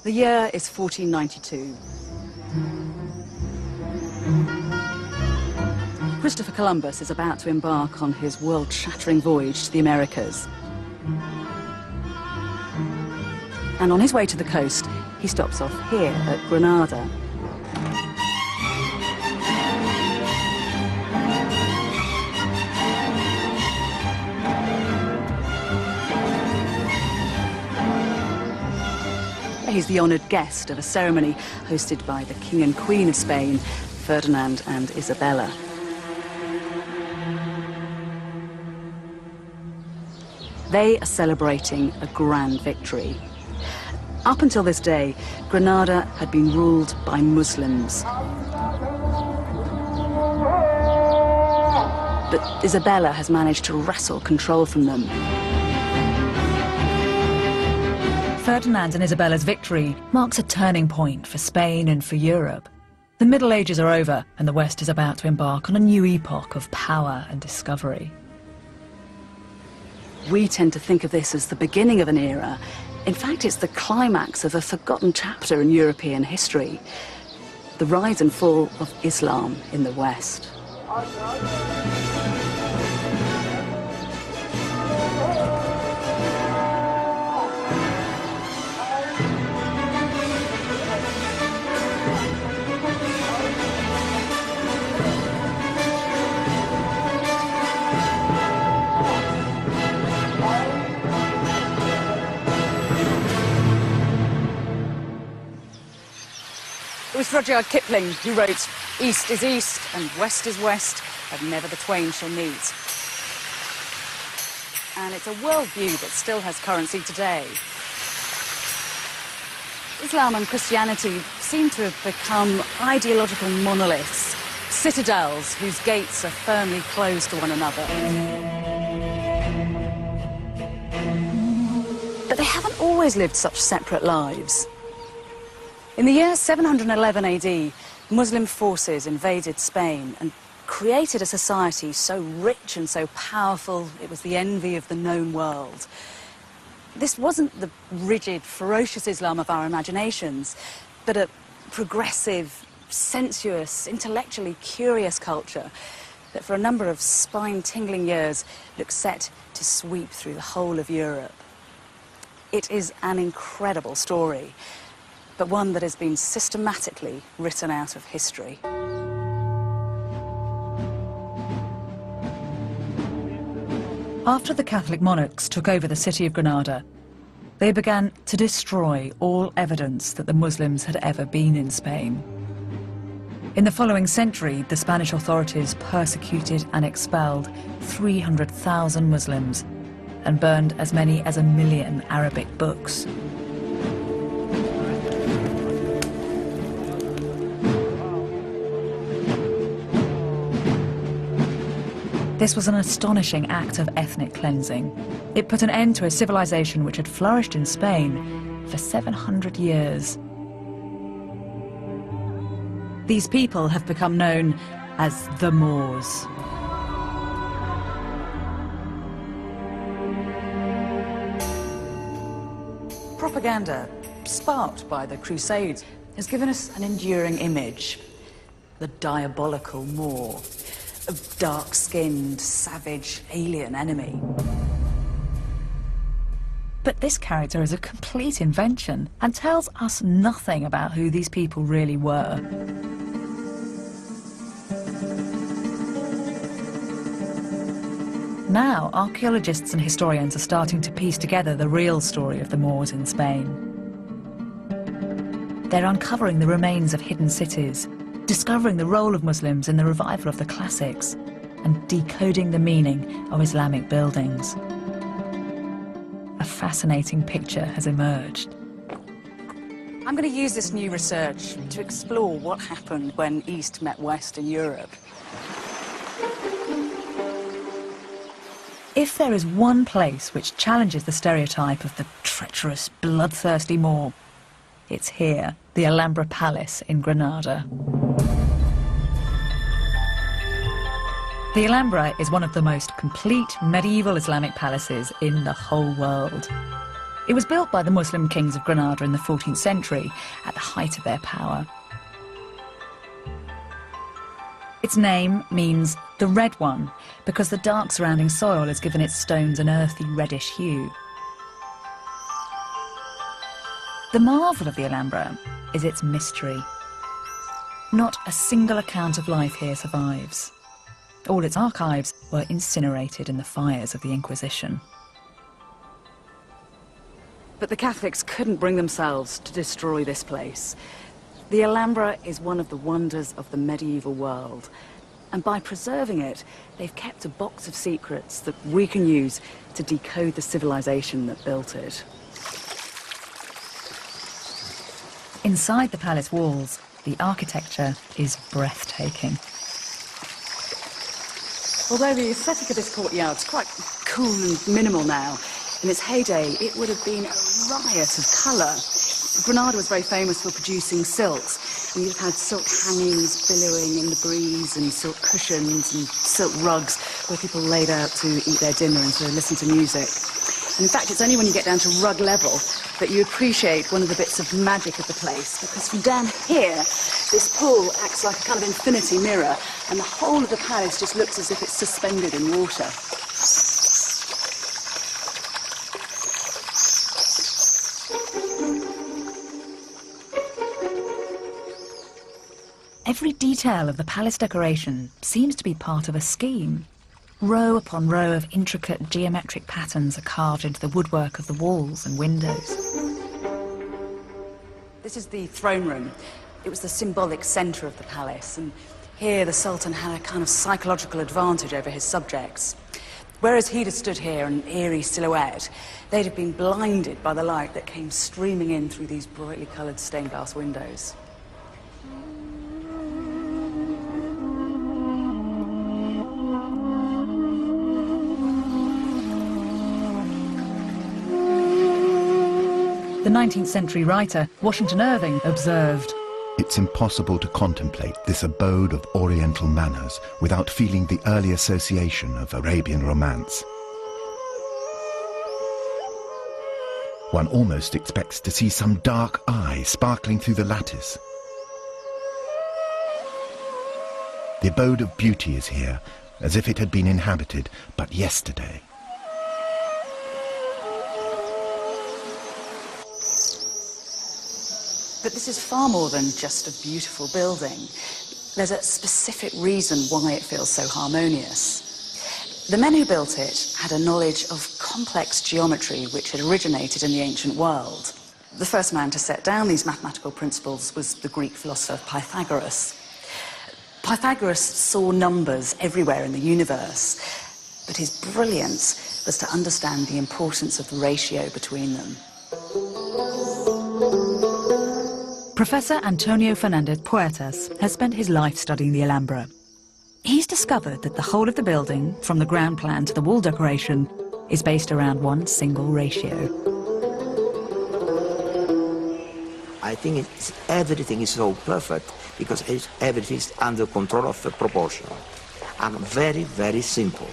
The year is 1492. Christopher Columbus is about to embark on his world-shattering voyage to the Americas. And on his way to the coast, he stops off here at Granada. He's the honoured guest of a ceremony hosted by the King and Queen of Spain, Ferdinand and Isabella. They are celebrating a grand victory. Up until this day, Granada had been ruled by Muslims. But Isabella has managed to wrestle control from them. Ferdinand and Isabella's victory marks a turning point for Spain and for Europe. The Middle Ages are over, and the West is about to embark on a new epoch of power and discovery. We tend to think of this as the beginning of an era. In fact, it's the climax of a forgotten chapter in European history: the rise and fall of Islam in the West. It was Rudyard Kipling who wrote, "East is east and west is west, and never the twain shall meet." And it's a worldview that still has currency today. Islam and Christianity seem to have become ideological monoliths, citadels whose gates are firmly closed to one another. But they haven't always lived such separate lives. In the year 711 AD, Muslim forces invaded Spain and created a society so rich and so powerful it was the envy of the known world. This wasn't the rigid, ferocious Islam of our imaginations, but a progressive, sensuous, intellectually curious culture that for a number of spine-tingling years looked set to sweep through the whole of Europe. It is an incredible story, but one that has been systematically written out of history. After the Catholic monarchs took over the city of Granada, they began to destroy all evidence that the Muslims had ever been in Spain. In the following century, the Spanish authorities persecuted and expelled 300,000 Muslims and burned as many as 1 million Arabic books. This was an astonishing act of ethnic cleansing. It put an end to a civilization which had flourished in Spain for 700 years. These people have become known as the Moors. Propaganda, sparked by the Crusades, has given us an enduring image: the diabolical Moor, a dark-skinned, savage, alien enemy. But this character is a complete invention and tells us nothing about who these people really were. Now, archaeologists and historians are starting to piece together the real story of the Moors in Spain. They're uncovering the remains of hidden cities, discovering the role of Muslims in the revival of the classics, and decoding the meaning of Islamic buildings. A fascinating picture has emerged. I'm going to use this new research to explore what happened when East met West in Europe. If there is one place which challenges the stereotype of the treacherous, bloodthirsty Moor, it's here, the Alhambra Palace in Granada. The Alhambra is one of the most complete medieval Islamic palaces in the whole world. It was built by the Muslim kings of Granada in the 14th century, at the height of their power. Its name means the red one, because the dark surrounding soil has given its stones an earthy reddish hue. The marvel of the Alhambra is its mystery. Not a single account of life here survives. All its archives were incinerated in the fires of the Inquisition. But the Catholics couldn't bring themselves to destroy this place. The Alhambra is one of the wonders of the medieval world. And by preserving it, they've kept a box of secrets that we can use to decode the civilization that built it. Inside the palace walls, the architecture is breathtaking. Although the aesthetic of this courtyard is quite cool and minimal now, in its heyday it would have been a riot of colour. Granada was very famous for producing silks, and you've had silk hangings billowing in the breeze, and silk cushions and silk rugs where people laid out to eat their dinner and to listen to music. And in fact, it's only when you get down to rug level that you appreciate one of the bits of magic of the place, because from down here, this pool acts like a kind of infinity mirror, and the whole of the palace just looks as if it's suspended in water. Every detail of the palace decoration seems to be part of a scheme. Row upon row of intricate geometric patterns are carved into the woodwork of the walls and windows. This is the throne room. It was the symbolic centre of the palace, and here the Sultan had a kind of psychological advantage over his subjects. Whereas he'd have stood here in an eerie silhouette, they'd have been blinded by the light that came streaming in through these brightly coloured stained glass windows. The 19th century writer Washington Irving observed, "It's impossible to contemplate this abode of Oriental manners without feeling the early association of Arabian romance. One almost expects to see some dark eye sparkling through the lattice. The abode of beauty is here, as if it had been inhabited but yesterday." But this is far more than just a beautiful building. There's a specific reason why it feels so harmonious. The men who built it had a knowledge of complex geometry which had originated in the ancient world. The first man to set down these mathematical principles was the Greek philosopher Pythagoras. Pythagoras saw numbers everywhere in the universe, but his brilliance was to understand the importance of the ratio between them. Professor Antonio Fernandez Puertas has spent his life studying the Alhambra. He's discovered that the whole of the building, from the ground plan to the wall decoration, is based around one single ratio. I think everything is so perfect because everything is under control of the proportion and very, very simple.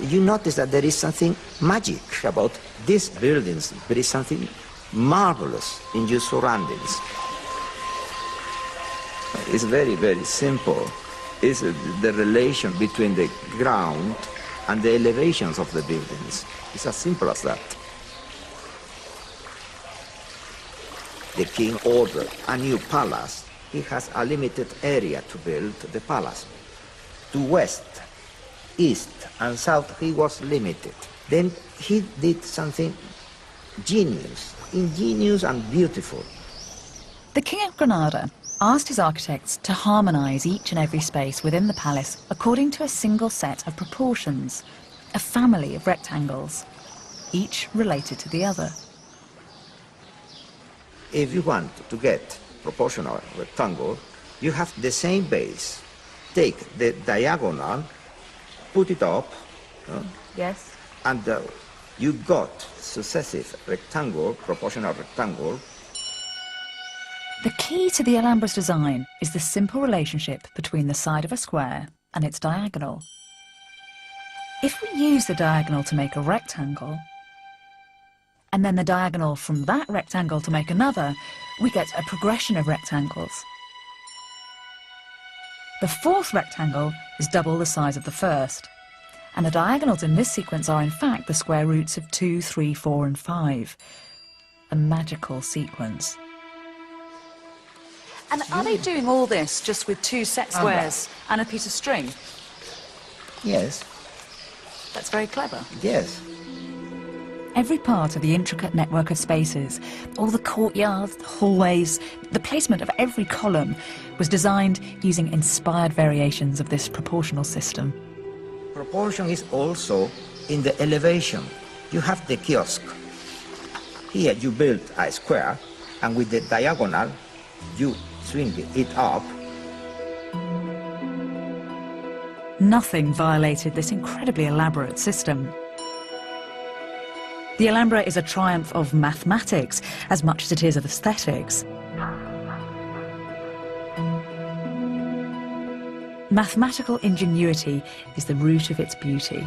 You notice that there is something magic about these buildings. There is something marvelous in your surroundings. It's very, very simple. It's the relation between the ground and the elevations of the buildings. It's as simple as that. The king ordered a new palace. He has a limited area to build the palace. To west, east, and south, he was limited. Then he did something ingenious and beautiful. The King of Granada asked his architects to harmonise each and every space within the palace according to a single set of proportions, a family of rectangles, each related to the other. If you want to get proportional rectangle, you have the same base. Take the diagonal, put it up, Yes? and you got successive rectangle, proportional rectangle. The key to the Alhambra's design is the simple relationship between the side of a square and its diagonal. If we use the diagonal to make a rectangle, and then the diagonal from that rectangle to make another, we get a progression of rectangles. The fourth rectangle is double the size of the first, and the diagonals in this sequence are in fact the square roots of 2, 3, 4 and 5. A magical sequence. And are they doing all this just with 2 set squares and a piece of string? Yes, That's very clever. yes. Every part of the intricate network of spaces, all the courtyards, the hallways, the placement of every column was designed using inspired variations of this proportional system. Proportion is also in the elevation. You have the kiosk. Here you build a square, and with the diagonal, you swing it up. Nothing violated this incredibly elaborate system. The Alhambra is a triumph of mathematics as much as it is of aesthetics. Mathematical ingenuity is the root of its beauty.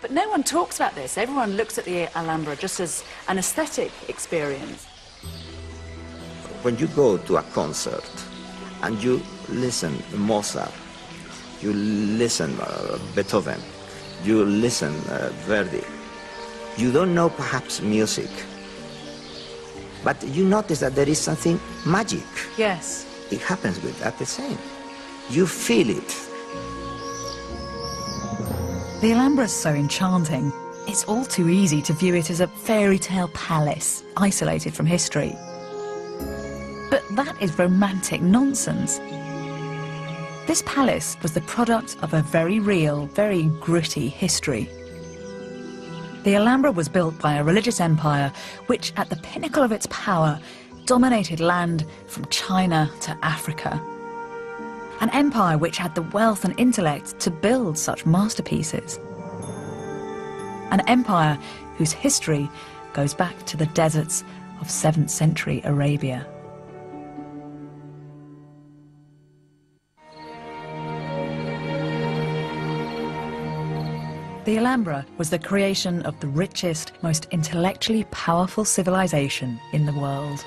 But no one talks about this. Everyone looks at the Alhambra just as an aesthetic experience. When you go to a concert and you listen to Mozart, you listen Beethoven, you listen Verdi, you don't know perhaps music, but you notice that there is something magic. Yes. It happens with that the same. You feel it. The Alhambra is so enchanting. It's all too easy to view it as a fairy tale palace, isolated from history. But that is romantic nonsense. This palace was the product of a very real, very gritty history. The Alhambra was built by a religious empire which, at the pinnacle of its power, dominated land from China to Africa. An empire which had the wealth and intellect to build such masterpieces. An empire whose history goes back to the deserts of 7th century Arabia. The Alhambra was the creation of the richest, most intellectually powerful civilization in the world.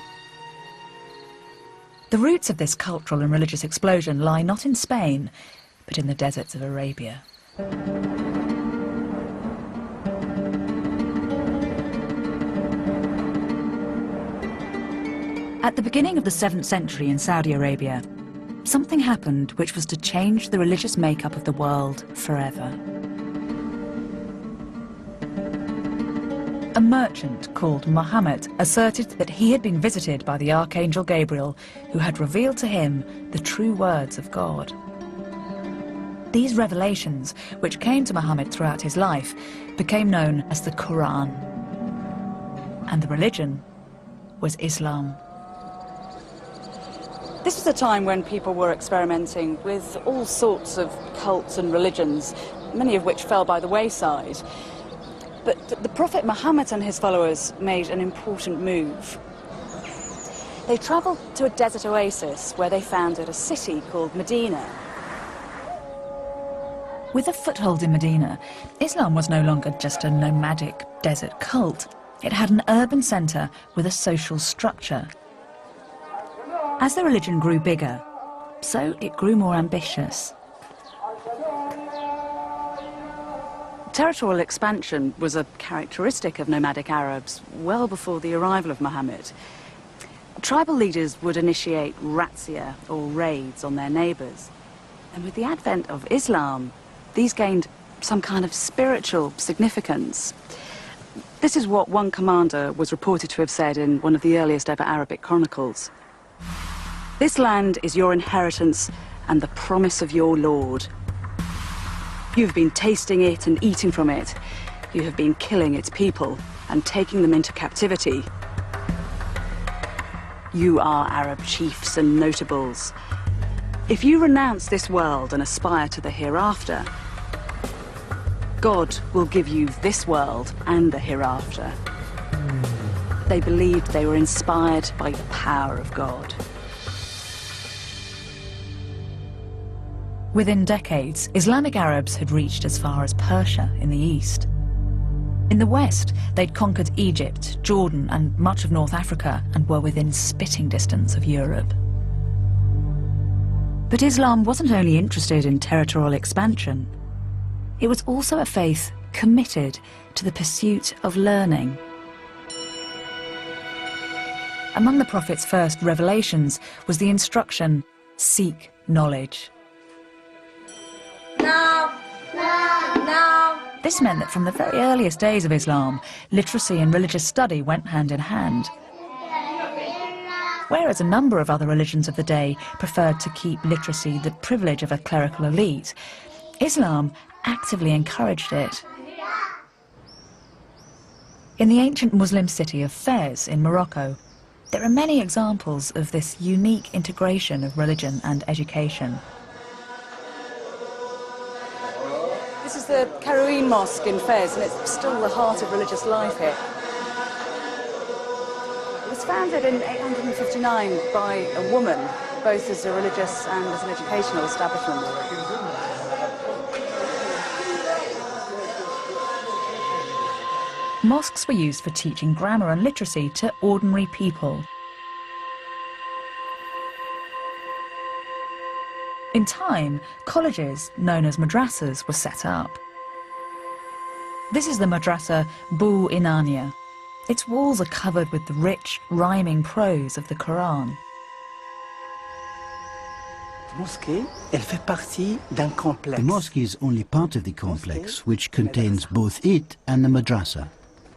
The roots of this cultural and religious explosion lie not in Spain, but in the deserts of Arabia. At the beginning of the 7th century in Saudi Arabia, something happened which was to change the religious makeup of the world forever. A merchant called Muhammad asserted that he had been visited by the Archangel Gabriel, who had revealed to him the true words of God. These revelations, which came to Muhammad throughout his life, became known as the Quran. And the religion was Islam. This was a time when people were experimenting with all sorts of cults and religions, many of which fell by the wayside. But the Prophet Muhammad and his followers made an important move. They travelled to a desert oasis where they founded a city called Medina. With a foothold in Medina, Islam was no longer just a nomadic desert cult. It had an urban centre with a social structure. As the religion grew bigger, so it grew more ambitious. Territorial expansion was a characteristic of nomadic Arabs well before the arrival of Muhammad. Tribal leaders would initiate razzia, or raids, on their neighbours. And with the advent of Islam, these gained some kind of spiritual significance. This is what one commander was reported to have said in one of the earliest ever Arabic chronicles. "This land is your inheritance and the promise of your Lord. You've been tasting it and eating from it. You have been killing its people and taking them into captivity. You are Arab chiefs and notables. If you renounce this world and aspire to the hereafter, God will give you this world and the hereafter." They believed they were inspired by the power of God. Within decades, Islamic Arabs had reached as far as Persia in the east. In the west, they'd conquered Egypt, Jordan, and much of North Africa, and were within spitting distance of Europe. But Islam wasn't only interested in territorial expansion. It was also a faith committed to the pursuit of learning. Among the Prophet's first revelations was the instruction, seek knowledge. This meant that from the very earliest days of Islam, literacy and religious study went hand in hand. Whereas a number of other religions of the day preferred to keep literacy the privilege of a clerical elite, Islam actively encouraged it. In the ancient Muslim city of Fez in Morocco, there are many examples of this unique integration of religion and education. This is the Karouin Mosque in Fez, and it's still the heart of religious life here. It was founded in 859 by a woman, both as a religious and as an educational establishment. Mosques were used for teaching grammar and literacy to ordinary people. In time, colleges, known as madrasas, were set up. This is the madrasa Bu Inania. Its walls are covered with the rich, rhyming prose of the Quran. The mosque is only part of the complex, which contains both it and the madrasa.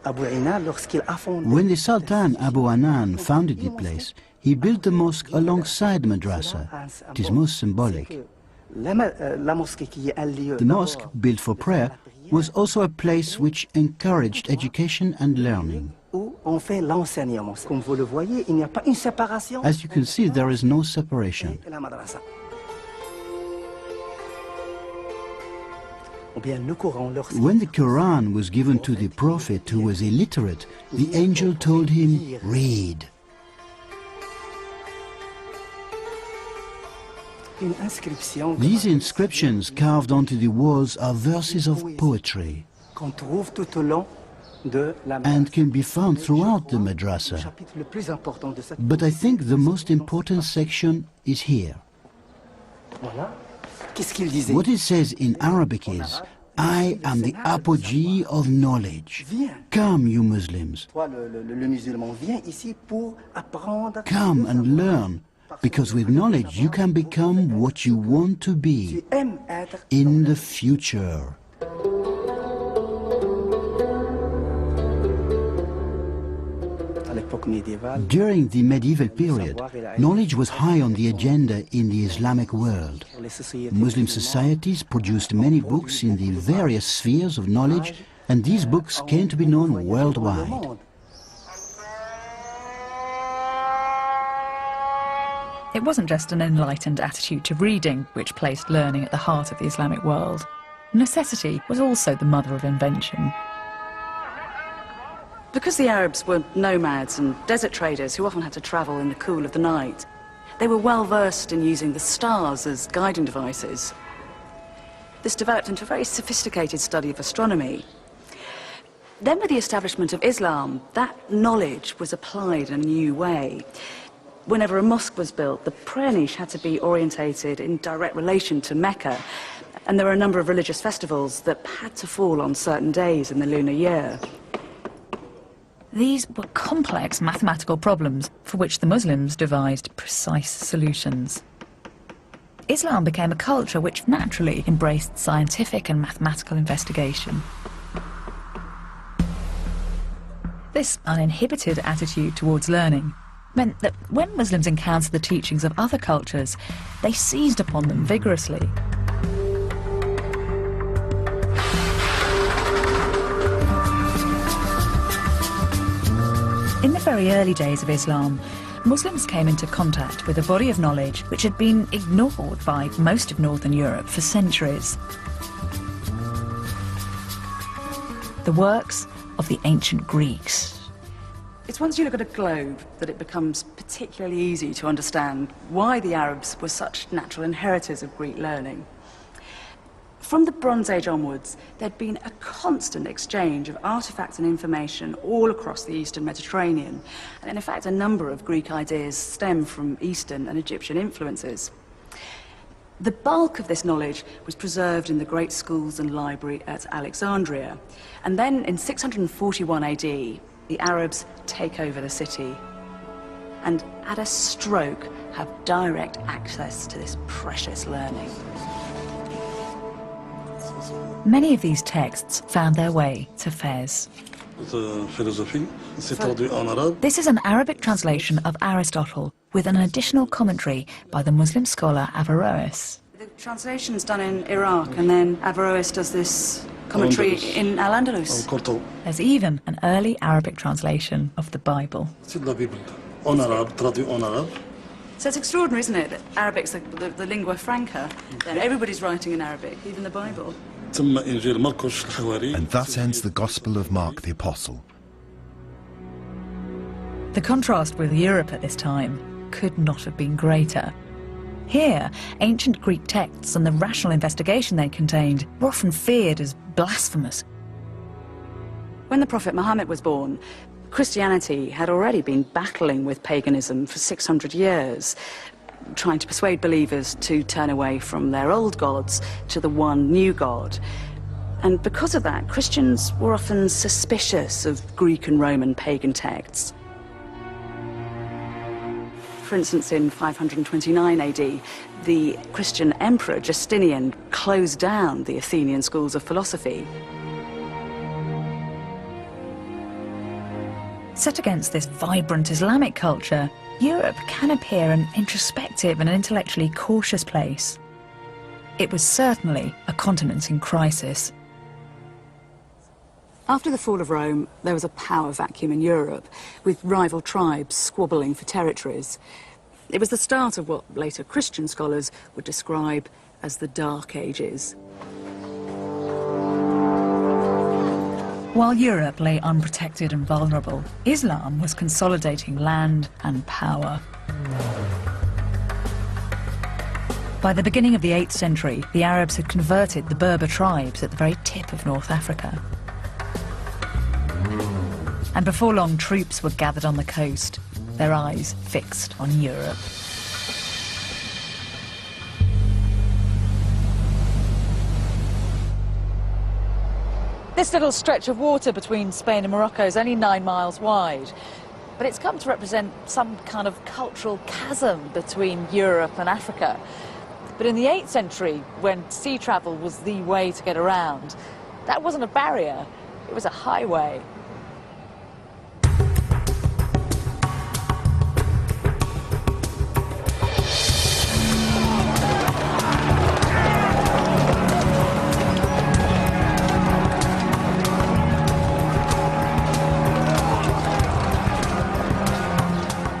When the Sultan Abu Anan founded the place, he built the mosque alongside the madrasa. It is most symbolic. The mosque, built for prayer, was also a place which encouraged education and learning. As you can see, there is no separation. When the Quran was given to the Prophet, who was illiterate, the angel told him, read. These inscriptions carved onto the walls are verses of poetry and can be found throughout the madrasa. But I think the most important section is here. What it says in Arabic is, I am the apogee of knowledge. Come, you Muslims. Come and learn, because with knowledge you can become what you want to be in the future. During the medieval period, knowledge was high on the agenda in the Islamic world. Muslim societies produced many books in the various spheres of knowledge, and these books came to be known worldwide. It wasn't just an enlightened attitude to reading which placed learning at the heart of the Islamic world. Necessity was also the mother of invention. Because the Arabs were nomads and desert traders who often had to travel in the cool of the night, they were well versed in using the stars as guiding devices. This developed into a very sophisticated study of astronomy. Then with the establishment of Islam, that knowledge was applied in a new way. Whenever a mosque was built, the prayer niche had to be orientated in direct relation to Mecca, and there were a number of religious festivals that had to fall on certain days in the lunar year. These were complex mathematical problems for which the Muslims devised precise solutions. Islam became a culture which naturally embraced scientific and mathematical investigation. This uninhibited attitude towards learning meant that when Muslims encountered the teachings of other cultures, they seized upon them vigorously. In the very early days of Islam, Muslims came into contact with a body of knowledge which had been ignored by most of Northern Europe for centuries. The works of the ancient Greeks. It's once you look at a globe that it becomes particularly easy to understand why the Arabs were such natural inheritors of Greek learning. From the Bronze Age onwards, there'd been a constant exchange of artifacts and information all across the Eastern Mediterranean. And in fact, a number of Greek ideas stem from Eastern and Egyptian influences. The bulk of this knowledge was preserved in the great schools and library at Alexandria. And then in 641 AD, the Arabs take over the city and at a stroke have direct access to this precious learning. Many of these texts found their way to Fez. This is an Arabic translation of Aristotle with an additional commentary by the Muslim scholar Averroes. The translation's done in Iraq, and then Averroes does this commentary in Al-Andalus. There's even an early Arabic translation of the Bible. So it's extraordinary, isn't it, that Arabic's the lingua franca, and everybody's writing in Arabic, even the Bible. And thus ends the Gospel of Mark the Apostle. The contrast with Europe at this time could not have been greater. Here, ancient Greek texts and the rational investigation they contained were often feared as blasphemous. When the Prophet Muhammad was born, Christianity had already been battling with paganism for 600 years, trying to persuade believers to turn away from their old gods to the one new God. And because of that, Christians were often suspicious of Greek and Roman pagan texts. For instance, in 529 AD, the Christian emperor Justinian closed down the Athenian schools of philosophy. Set against this vibrant Islamic culture, Europe can appear an introspective and intellectually cautious place. It was certainly a continent in crisis. After the fall of Rome, there was a power vacuum in Europe, with rival tribes squabbling for territories. It was the start of what later Christian scholars would describe as the Dark Ages. While Europe lay unprotected and vulnerable, Islam was consolidating land and power. By the beginning of the 8th century, the Arabs had converted the Berber tribes at the very tip of North Africa. And before long, troops were gathered on the coast, their eyes fixed on Europe. This little stretch of water between Spain and Morocco is only 9 miles wide, but it's come to represent some kind of cultural chasm between Europe and Africa. But in the 8th century, when sea travel was the way to get around, that wasn't a barrier, it was a highway.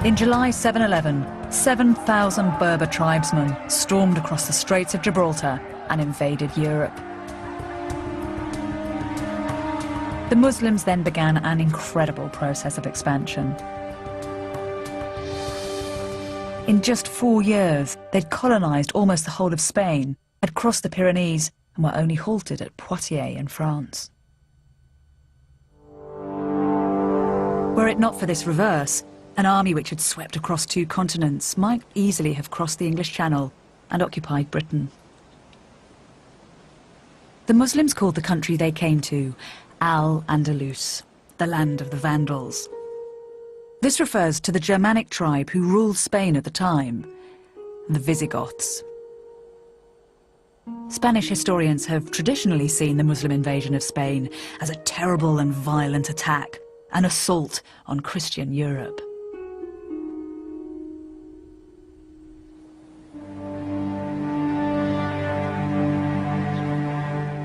In July 711, 7,000 Berber tribesmen stormed across the Straits of Gibraltar and invaded Europe. The Muslims then began an incredible process of expansion. In just 4 years, they'd colonized almost the whole of Spain, had crossed the Pyrenees, and were only halted at Poitiers in France. Were it not for this reverse, an army which had swept across 2 continents might easily have crossed the English Channel and occupied Britain. The Muslims called the country they came to Al-Andalus, the land of the Vandals. This refers to the Germanic tribe who ruled Spain at the time, the Visigoths. Spanish historians have traditionally seen the Muslim invasion of Spain as a terrible and violent attack, an assault on Christian Europe.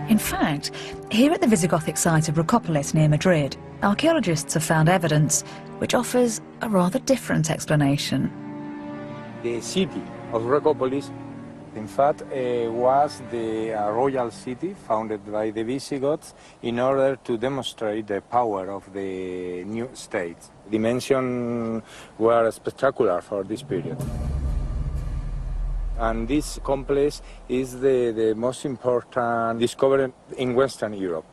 In fact, here at the Visigothic site of Rocopolis near Madrid, archaeologists have found evidence which offers a rather different explanation. The city of Rocopolis, in fact, was the royal city founded by the Visigoths in order to demonstrate the power of the new state. Dimensions were spectacular for this period. And this complex is the most important discovery in Western Europe.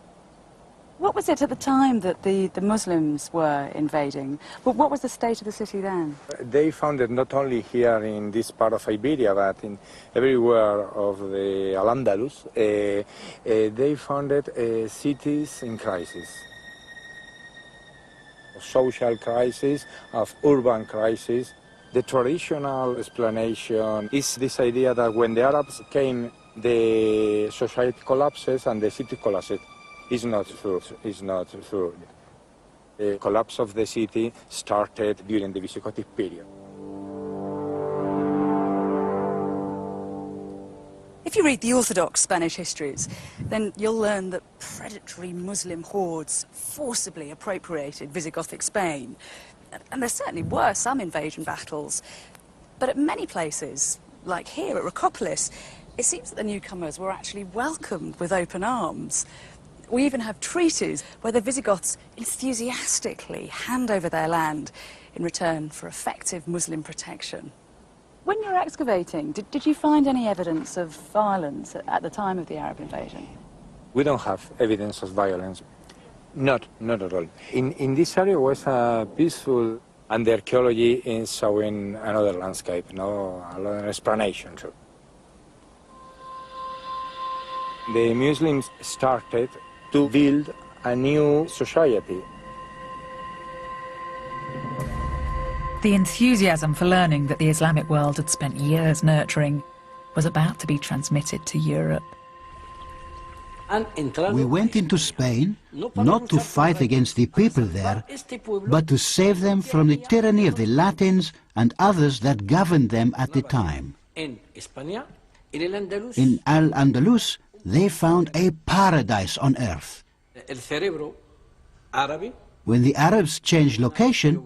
What was it at the time that the Muslims were invading? What was the state of the city then? They found it not only here in this part of Iberia, but in everywhere of the Al-Andalus. They founded cities in crisis. Social crisis, of urban crisis. The traditional explanation is this idea that when the Arabs came, the society collapses and the city collapses. It's not true. It's not true. The collapse of the city started during the Visigothic period. If you read the Orthodox Spanish histories, then you'll learn that predatory Muslim hordes forcibly appropriated Visigothic Spain. And there certainly were some invasion battles. But at many places, like here at Rocopolis, it seems that the newcomers were actually welcomed with open arms. We even have treaties where the Visigoths enthusiastically hand over their land in return for effective Muslim protection. When you were excavating, did you find any evidence of violence at the time of the Arab invasion? We don't have evidence of violence. Not at all. In this area was peaceful, and the archaeology is showing another landscape, another explanation too. The Muslims started to build a new society. The enthusiasm for learning that the Islamic world had spent years nurturing was about to be transmitted to Europe. We went into Spain not to fight against the people there, but to save them from the tyranny of the Latins and others that governed them at the time. In Al-Andalus, they found a paradise on earth. When the Arabs changed location,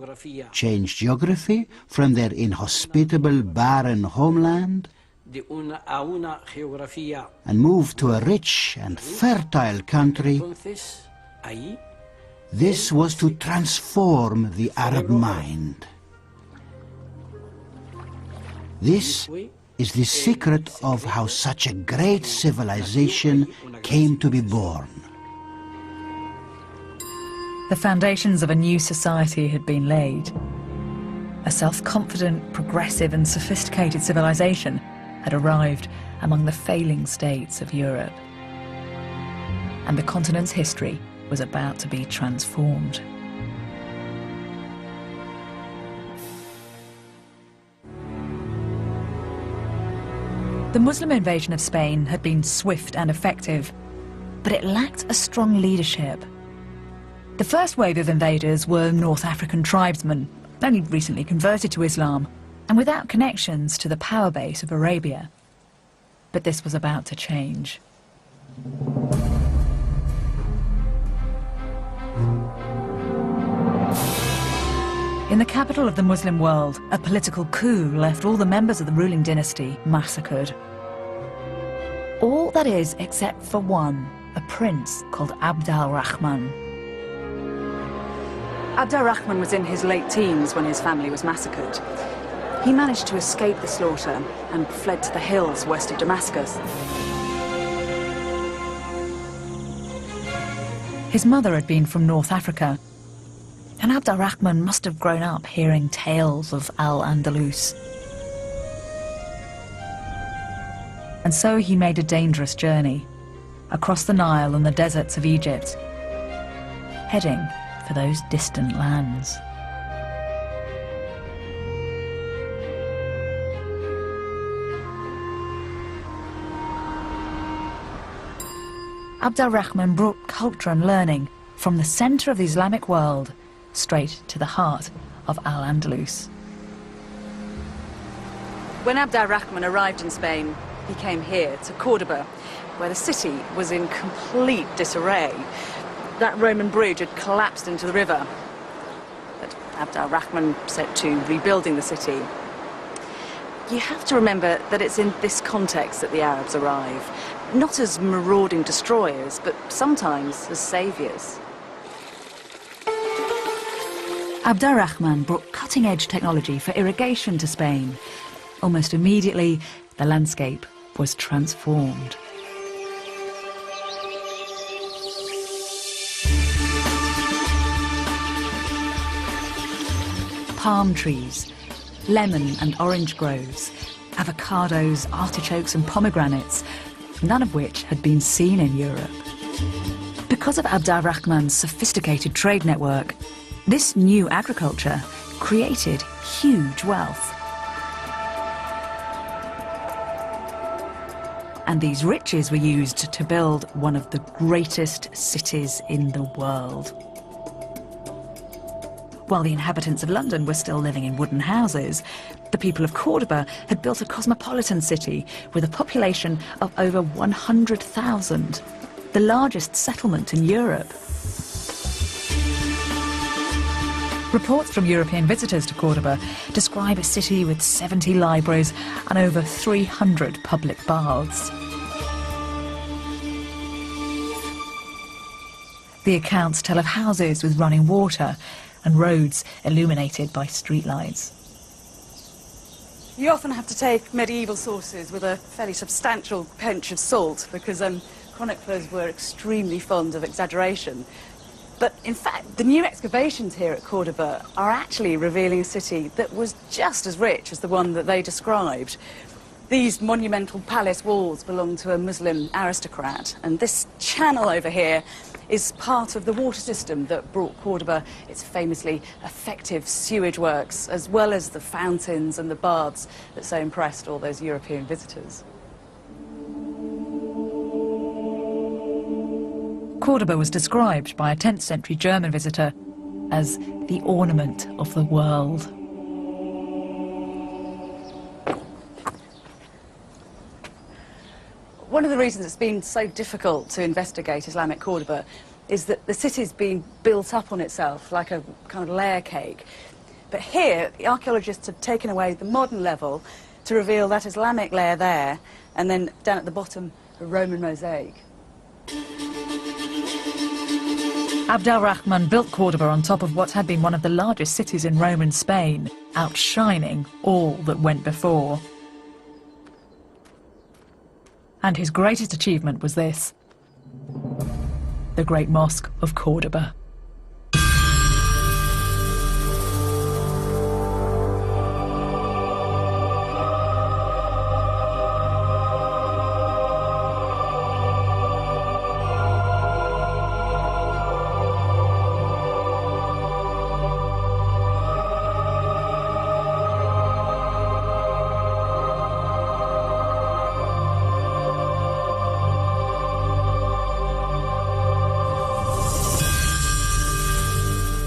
changed geography from their inhospitable, barren homeland, and moved to a rich and fertile country, this was to transform the Arab mind. This is the secret of how such a great civilization came to be born. The foundations of a new society had been laid. A self-confident, progressive and sophisticated civilization had arrived among the failing states of Europe. And the continent's history was about to be transformed. The Muslim invasion of Spain had been swift and effective, but it lacked a strong leadership. The first wave of invaders were North African tribesmen, only recently converted to Islam, and without connections to the power base of Arabia. But this was about to change. In the capital of the Muslim world, a political coup left all the members of the ruling dynasty massacred. All that is except for one, a prince called Abd al-Rahman. Abd al-Rahman was in his late teens when his family was massacred. He managed to escape the slaughter and fled to the hills west of Damascus. His mother had been from North Africa, and Abd al-Rahman must have grown up hearing tales of Al-Andalus. And so he made a dangerous journey across the Nile and the deserts of Egypt, heading for those distant lands. Abd al-Rahman brought culture and learning from the center of the Islamic world straight to the heart of Al-Andalus. When Abd al-Rahman arrived in Spain, he came here to Cordoba, where the city was in complete disarray. That Roman bridge had collapsed into the river. But Abd al-Rahman set to rebuilding the city. You have to remember that it's in this context that the Arabs arrive, not as marauding destroyers, but sometimes as saviors. Abd al-Rahman brought cutting-edge technology for irrigation to Spain. Almost immediately, the landscape was transformed. Palm trees, lemon and orange groves, avocados, artichokes and pomegranates, none of which had been seen in Europe. Because of Abd al-Rahman's sophisticated trade network, this new agriculture created huge wealth. And these riches were used to build one of the greatest cities in the world. While the inhabitants of London were still living in wooden houses, the people of Cordoba had built a cosmopolitan city with a population of over 100,000, the largest settlement in Europe. Reports from European visitors to Cordoba describe a city with 70 libraries and over 300 public baths. The accounts tell of houses with running water and roads illuminated by streetlights. You often have to take medieval sources with a fairly substantial pinch of salt because chroniclers were extremely fond of exaggeration. But in fact, the new excavations here at Cordoba are actually revealing a city that was just as rich as the one that they described. These monumental palace walls belong to a Muslim aristocrat, and this channel over here is part of the water system that brought Cordoba its famously effective sewage works, as well as the fountains and the baths that so impressed all those European visitors. Cordoba was described by a 10th century German visitor as the ornament of the world. One of the reasons it's been so difficult to investigate Islamic Cordoba is that the city's been built up on itself like a kind of layer cake. But here, the archaeologists have taken away the modern level to reveal that Islamic layer there, and then down at the bottom, a Roman mosaic. Abd al-Rahman built Cordoba on top of what had been one of the largest cities in Roman Spain, outshining all that went before. And his greatest achievement was this: the Great Mosque of Cordoba.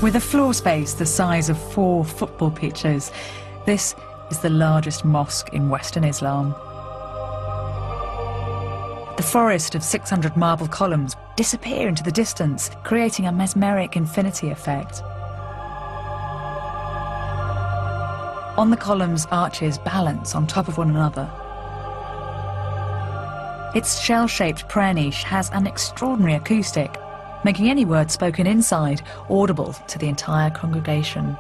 With a floor space the size of 4 football pitches, this is the largest mosque in Western Islam. The forest of 600 marble columns disappear into the distance, creating a mesmeric infinity effect. On the columns, arches balance on top of one another. Its shell-shaped prayer niche has an extraordinary acoustic, making any word spoken inside audible to the entire congregation.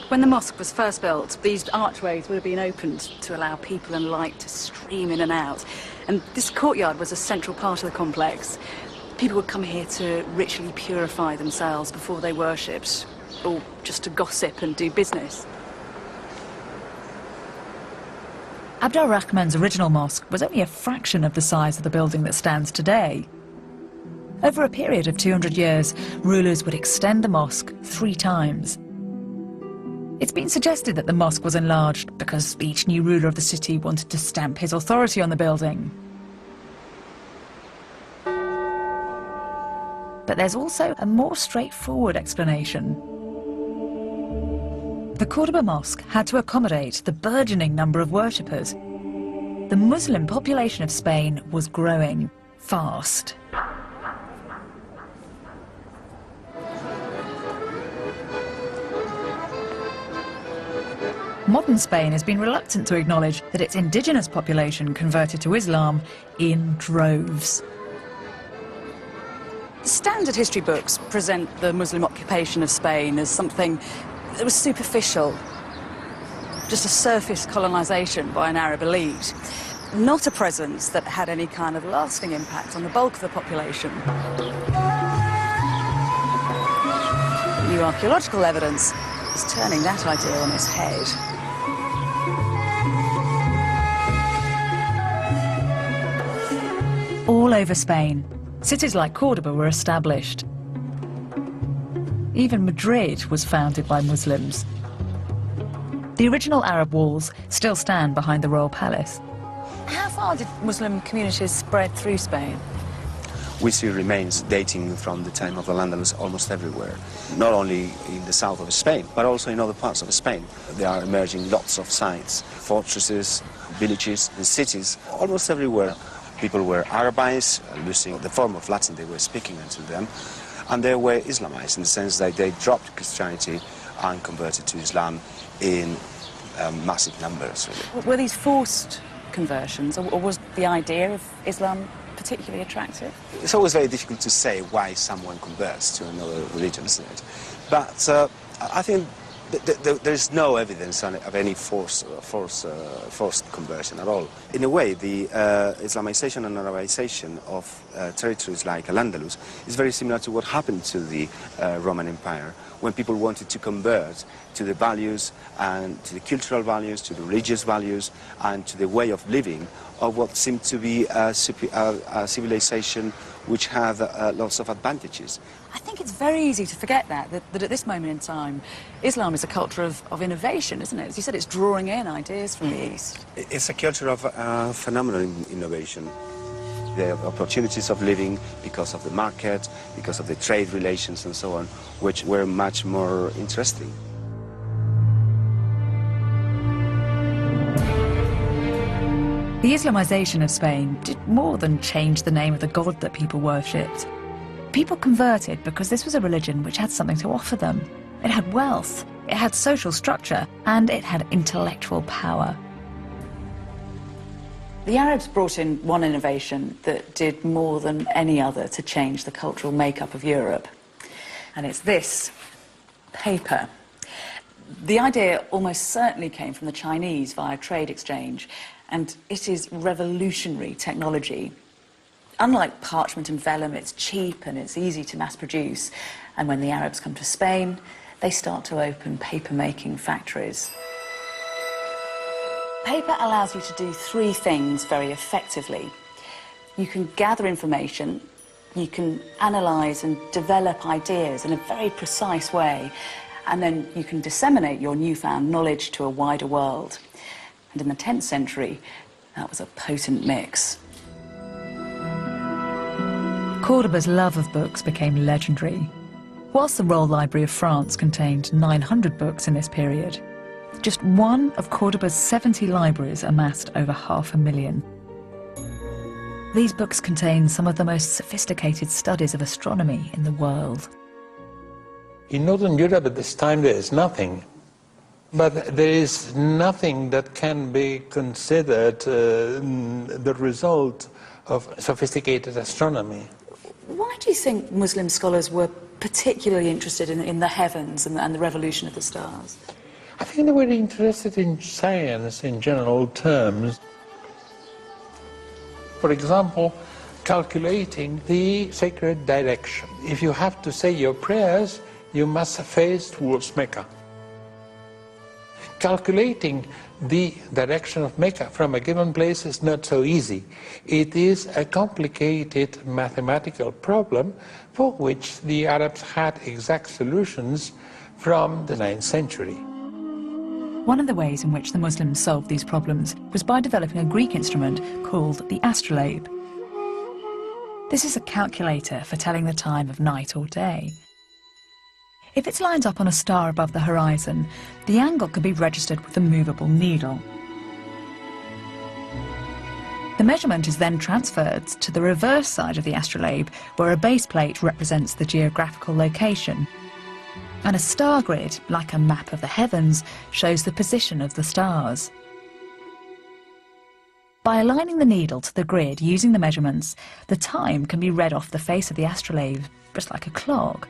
When the mosque was first built, these archways would have been opened to allow people and light to stream in and out. And this courtyard was a central part of the complex. People would come here to ritually purify themselves before they worshipped, or just to gossip and do business. Abd al-Rahman's original mosque was only a fraction of the size of the building that stands today. Over a period of 200 years, rulers would extend the mosque 3 times. It's been suggested that the mosque was enlarged because each new ruler of the city wanted to stamp his authority on the building. But there's also a more straightforward explanation. The Cordoba Mosque had to accommodate the burgeoning number of worshippers. The Muslim population of Spain was growing fast. Modern Spain has been reluctant to acknowledge that its indigenous population converted to Islam in droves. Standard history books present the Muslim occupation of Spain as something that was superficial, just a surface colonisation by an Arab elite, not a presence that had any kind of lasting impact on the bulk of the population. New archaeological evidence is turning that idea on its head. All over Spain, cities like Cordoba were established. Even Madrid was founded by Muslims. The original Arab walls still stand behind the royal palace. How far did Muslim communities spread through Spain? We see remains dating from the time of Al-Andalus almost everywhere, not only in the south of Spain, but also in other parts of Spain. There are emerging lots of sites, fortresses, villages, and cities, almost everywhere. People were Arabized, losing the form of Latin they were speaking until then, and they were Islamized in the sense that they dropped Christianity and converted to Islam in massive numbers, really. Were these forced conversions, or was the idea of Islam particularly attractive? It's always very difficult to say why someone converts to another religion, isn't it? But I think there's no evidence of any forced conversion at all. In a way, the Islamization and Arabization of territories like Al-Andalus is very similar to what happened to the Roman Empire, when people wanted to convert to the values and to the cultural values, to the religious values, and to the way of living of what seemed to be a civilization which had lots of advantages. I think it's very easy to forget that at this moment in time, Islam is a culture of innovation, isn't it? As you said, it's drawing in ideas from the East. It's a culture of phenomenal innovation. The opportunities of living because of the market, because of the trade relations and so on, which were much more interesting. The Islamization of Spain did more than change the name of the god that people worshipped. People converted because this was a religion which had something to offer them. It had wealth, it had social structure, and it had intellectual power. The Arabs brought in one innovation that did more than any other to change the cultural makeup of Europe. And it's this, paper. The idea almost certainly came from the Chinese via trade exchange, and it is revolutionary technology. Unlike parchment and vellum, it's cheap and it's easy to mass produce. And when the Arabs come to Spain, they start to open paper-making factories. Paper allows you to do three things very effectively. You can gather information, you can analyse and develop ideas in a very precise way, and then you can disseminate your newfound knowledge to a wider world. And in the 10th century, that was a potent mix. Cordoba's love of books became legendary. Whilst the Royal Library of France contained 900 books in this period, just one of Cordoba's 70 libraries amassed over 500,000. These books contain some of the most sophisticated studies of astronomy in the world. In Northern Europe at this time there is nothing, but there is nothing that can be considered the result of sophisticated astronomy. Why do you think Muslim scholars were particularly interested in the heavens and the revolution of the stars? I think they were interested in science in general terms. For example, calculating the sacred direction. If you have to say your prayers, you must face towards Mecca. Calculating the direction of Mecca from a given place is not so easy. It is a complicated mathematical problem for which the Arabs had exact solutions from the 9th century. One of the ways in which the Muslims solved these problems was by developing a Greek instrument called the astrolabe. This is a calculator for telling the time of night or day. If it's lined up on a star above the horizon, the angle can be registered with a movable needle. The measurement is then transferred to the reverse side of the astrolabe, where a base plate represents the geographical location. And a star grid, like a map of the heavens, shows the position of the stars. By aligning the needle to the grid using the measurements, the time can be read off the face of the astrolabe, just like a clock.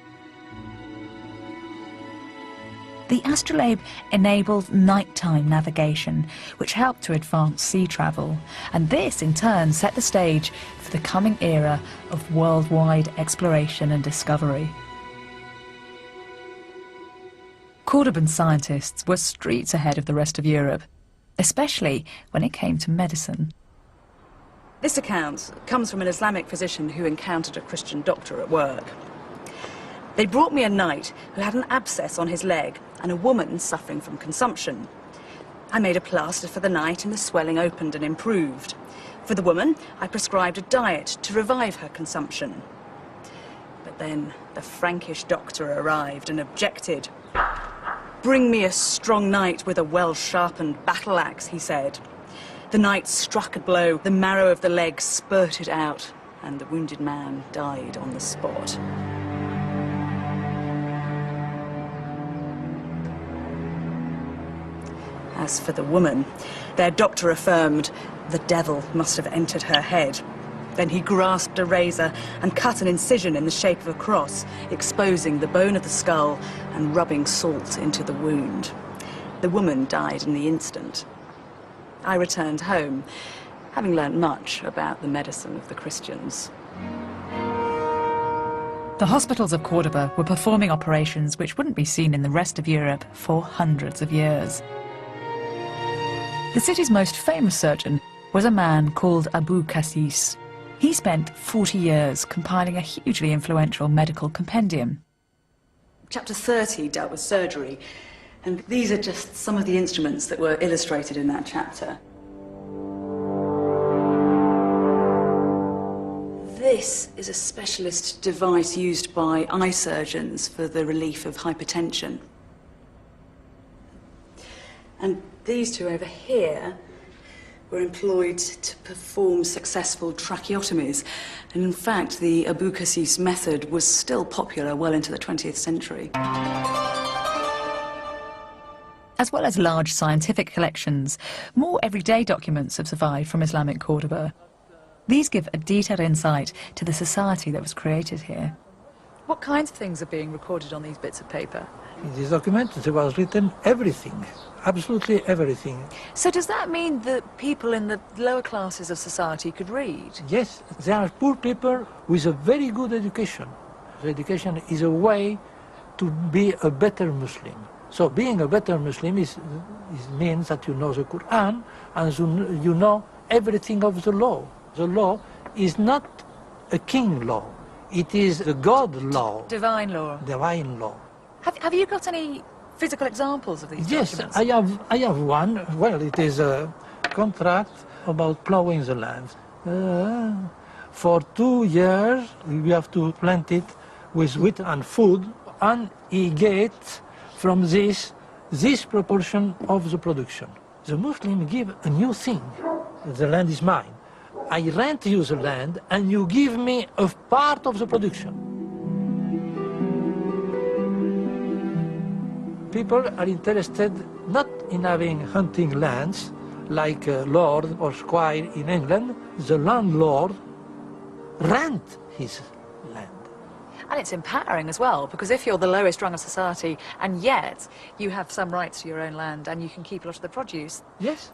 The astrolabe enabled nighttime navigation, which helped to advance sea travel, and this in turn set the stage for the coming era of worldwide exploration and discovery. Cordoban scientists were streets ahead of the rest of Europe, especially when it came to medicine. This account comes from an Islamic physician who encountered a Christian doctor at work. They brought me a knight who had an abscess on his leg and a woman suffering from consumption. I made a plaster for the knight and the swelling opened and improved. For the woman, I prescribed a diet to revive her consumption. But then the Frankish doctor arrived and objected. "Bring me a strong knight with a well-sharpened battle axe," he said. The knight struck a blow, the marrow of the leg spurted out, and the wounded man died on the spot. As for the woman, their doctor affirmed the devil must have entered her head. Then he grasped a razor and cut an incision in the shape of a cross, exposing the bone of the skull and rubbing salt into the wound. The woman died in the instant. I returned home, having learnt much about the medicine of the Christians. The hospitals of Cordoba were performing operations which wouldn't be seen in the rest of Europe for hundreds of years. The city's most famous surgeon was a man called Abu Qasis. He spent 40 years compiling a hugely influential medical compendium. Chapter 30 dealt with surgery, and these are just some of the instruments that were illustrated in that chapter. This is a specialist device used by eye surgeons for the relief of hypertension. And these two over here were employed to perform successful tracheotomies. And in fact, the Abu Qasis method was still popular well into the 20th century. As well as large scientific collections, more everyday documents have survived from Islamic Cordoba. These give a detailed insight to the society that was created here. What kinds of things are being recorded on these bits of paper? In this document there was written everything, absolutely everything. So does that mean that people in the lower classes of society could read? Yes, there are poor people with a very good education. The education is a way to be a better Muslim. So being a better Muslim means that you know the Quran and you know everything of the law. The law is not a king law, it is the God law. Divine law. Divine law. Have you got any physical examples of these documents? Yes, I have one. Well, it is a contract about plowing the land. For 2 years, we have to plant it with wheat and food, and he gets from this proportion of the production. The Muslim give a new thing. The land is mine. I rent you the land, and you give me a part of the production. People are interested not in having hunting lands like a lord or squire in England. The landlord rent his land. And it's empowering as well, because if you're the lowest rung of society and yet you have some rights to your own land and you can keep a lot of the produce. Yes.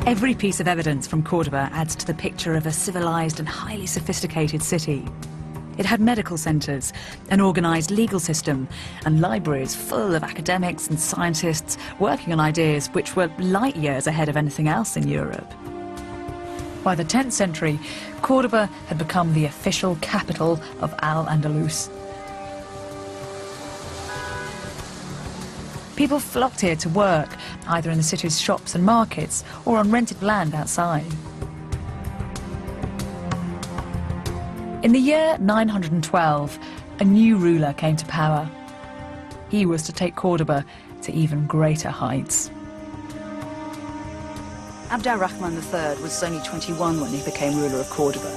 Every piece of evidence from Cordoba adds to the picture of a civilized and highly sophisticated city. It had medical centres, an organised legal system, and libraries full of academics and scientists working on ideas which were light years ahead of anything else in Europe. By the 10th century, Cordoba had become the official capital of Al-Andalus. People flocked here to work, either in the city's shops and markets or on rented land outside. In the year 912, a new ruler came to power. He was to take Cordoba to even greater heights. Abd al-Rahman III was only 21 when he became ruler of Cordoba.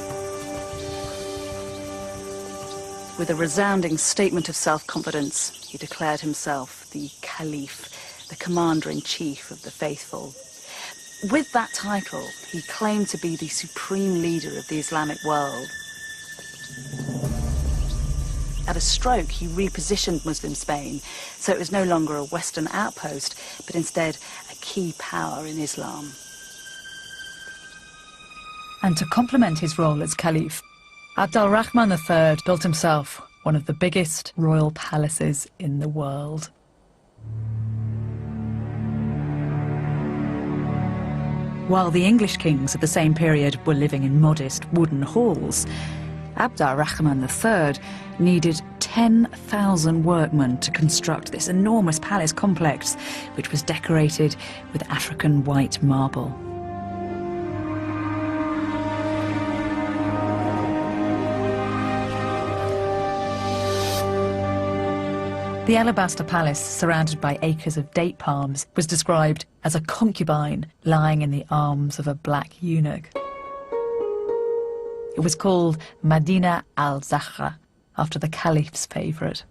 With a resounding statement of self-confidence, he declared himself the Caliph, the commander-in-chief of the faithful. With that title, he claimed to be the supreme leader of the Islamic world. At a stroke, he repositioned Muslim Spain, so it was no longer a Western outpost, but instead a key power in Islam. And to complement his role as Caliph, Abd al-Rahman III built himself one of the biggest royal palaces in the world. While the English kings of the same period were living in modest wooden halls, Abd al-Rahman III needed 10,000 workmen to construct this enormous palace complex, which was decorated with African white marble. The alabaster palace, surrounded by acres of date palms, was described as a concubine lying in the arms of a black eunuch. It was called Medina al-Zahra, after the Caliph's favourite.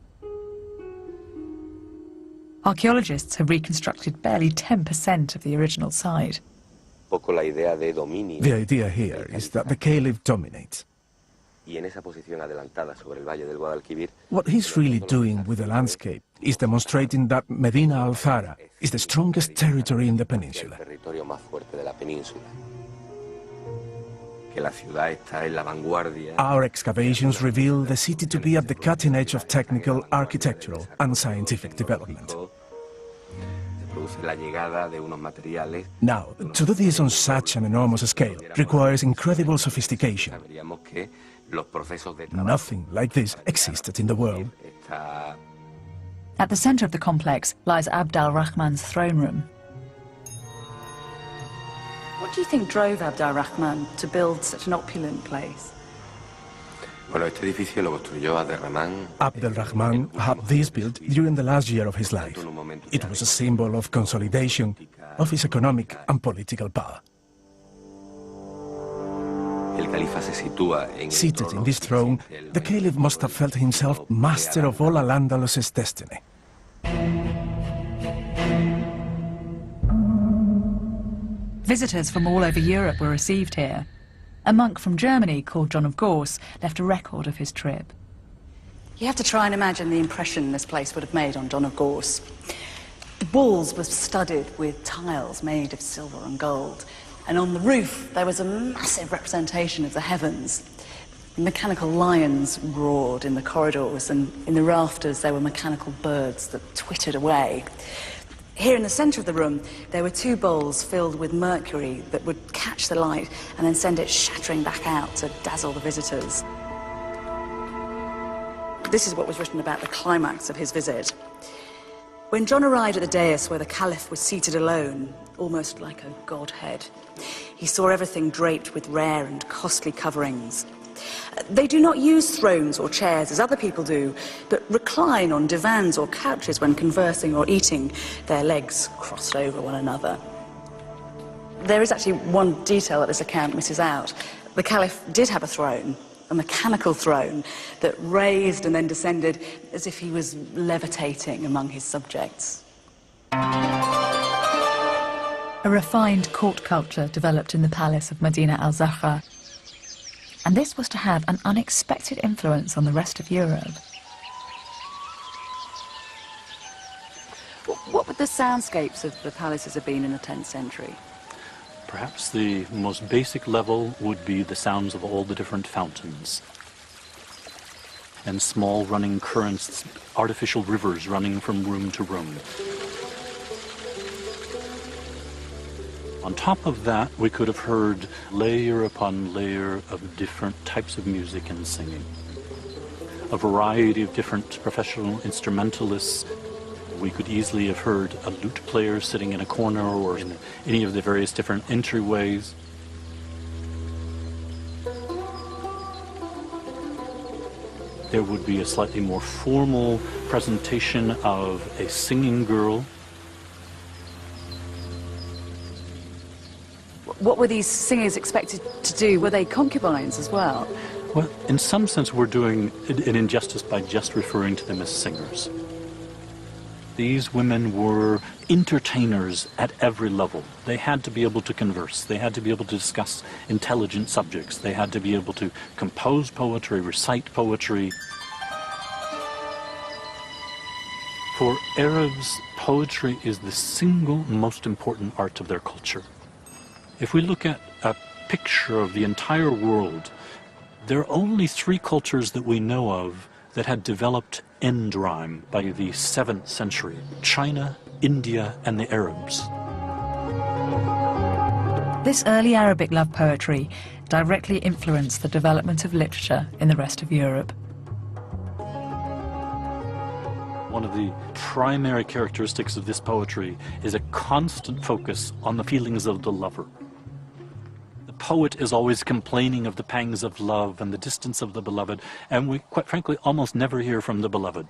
Archaeologists have reconstructed barely 10% of the original site. The idea here is that the Caliph dominates. What he's really doing with the landscape is demonstrating that Medina al-Zahra is the strongest territory in the peninsula. Our excavations reveal the city to be at the cutting edge of technical, architectural and scientific development. Now, to do this on such an enormous scale requires incredible sophistication. Nothing like this existed in the world. At the centre of the complex lies Abd al-Rahman's throne room. What do you think drove Abd al-Rahman to build such an opulent place? Abd al-Rahman had this built during the last year of his life. It was a symbol of consolidation of his economic and political power. Seated in this throne, the Caliph must have felt himself master of all Al-Andalus's destiny. Visitors from all over Europe were received here. A monk from Germany called John of Gauss left a record of his trip. You have to try and imagine the impression this place would have made on John of Gauss. The walls were studded with tiles made of silver and gold, and on the roof there was a massive representation of the heavens. Mechanical lions roared in the corridors, and in the rafters there were mechanical birds that twittered away. Here in the centre of the room, there were two bowls filled with mercury that would catch the light and then send it shattering back out to dazzle the visitors. This is what was written about the climax of his visit. When John arrived at the dais where the Caliph was seated alone, almost like a godhead, he saw everything draped with rare and costly coverings. They do not use thrones or chairs as other people do, but recline on divans or couches when conversing or eating, their legs crossed over one another. There is actually one detail that this account misses out. The Caliph did have a throne, a mechanical throne, that raised and then descended as if he was levitating among his subjects. A refined court culture developed in the palace of Medina al-Zahra, and this was to have an unexpected influence on the rest of Europe. What would the soundscapes of the palaces have been in the 10th century? Perhaps the most basic level would be the sounds of all the different fountains and small running currents, artificial rivers running from room to room. On top of that, we could have heard layer upon layer of different types of music and singing. A variety of different professional instrumentalists. We could easily have heard a lute player sitting in a corner or in any of the various different entryways. There would be a slightly more formal presentation of a singing girl what were these singers expected to do? Were they concubines as well? Well, in some sense, we're doing an injustice by just referring to them as singers. These women were entertainers at every level. They had to be able to converse. They had to be able to discuss intelligent subjects. They had to be able to compose poetry, recite poetry. For Arabs, poetry is the single most important art of their culture. If we look at a picture of the entire world, there are only 3 cultures that we know of that had developed end rhyme by the 7th century: China, India, and the Arabs. This early Arabic love poetry directly influenced the development of literature in the rest of Europe. One of the primary characteristics of this poetry is a constant focus on the feelings of the lover. The poet is always complaining of the pangs of love and the distance of the beloved, and we, quite frankly, almost never hear from the beloved.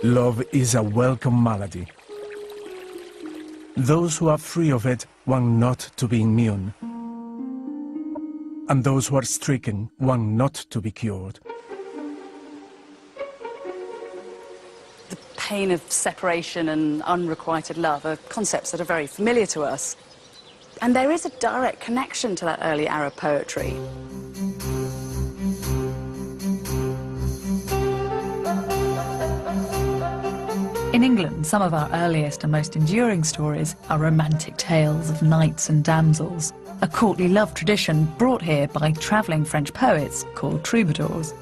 Love is a welcome malady. Those who are free of it want not to be immune, and those who are stricken want not to be cured. The pain of separation and unrequited love are concepts that are very familiar to us. And there is a direct connection to that early Arab poetry. In England, some of our earliest and most enduring stories are romantic tales of knights and damsels, a courtly love tradition brought here by travelling French poets called troubadours.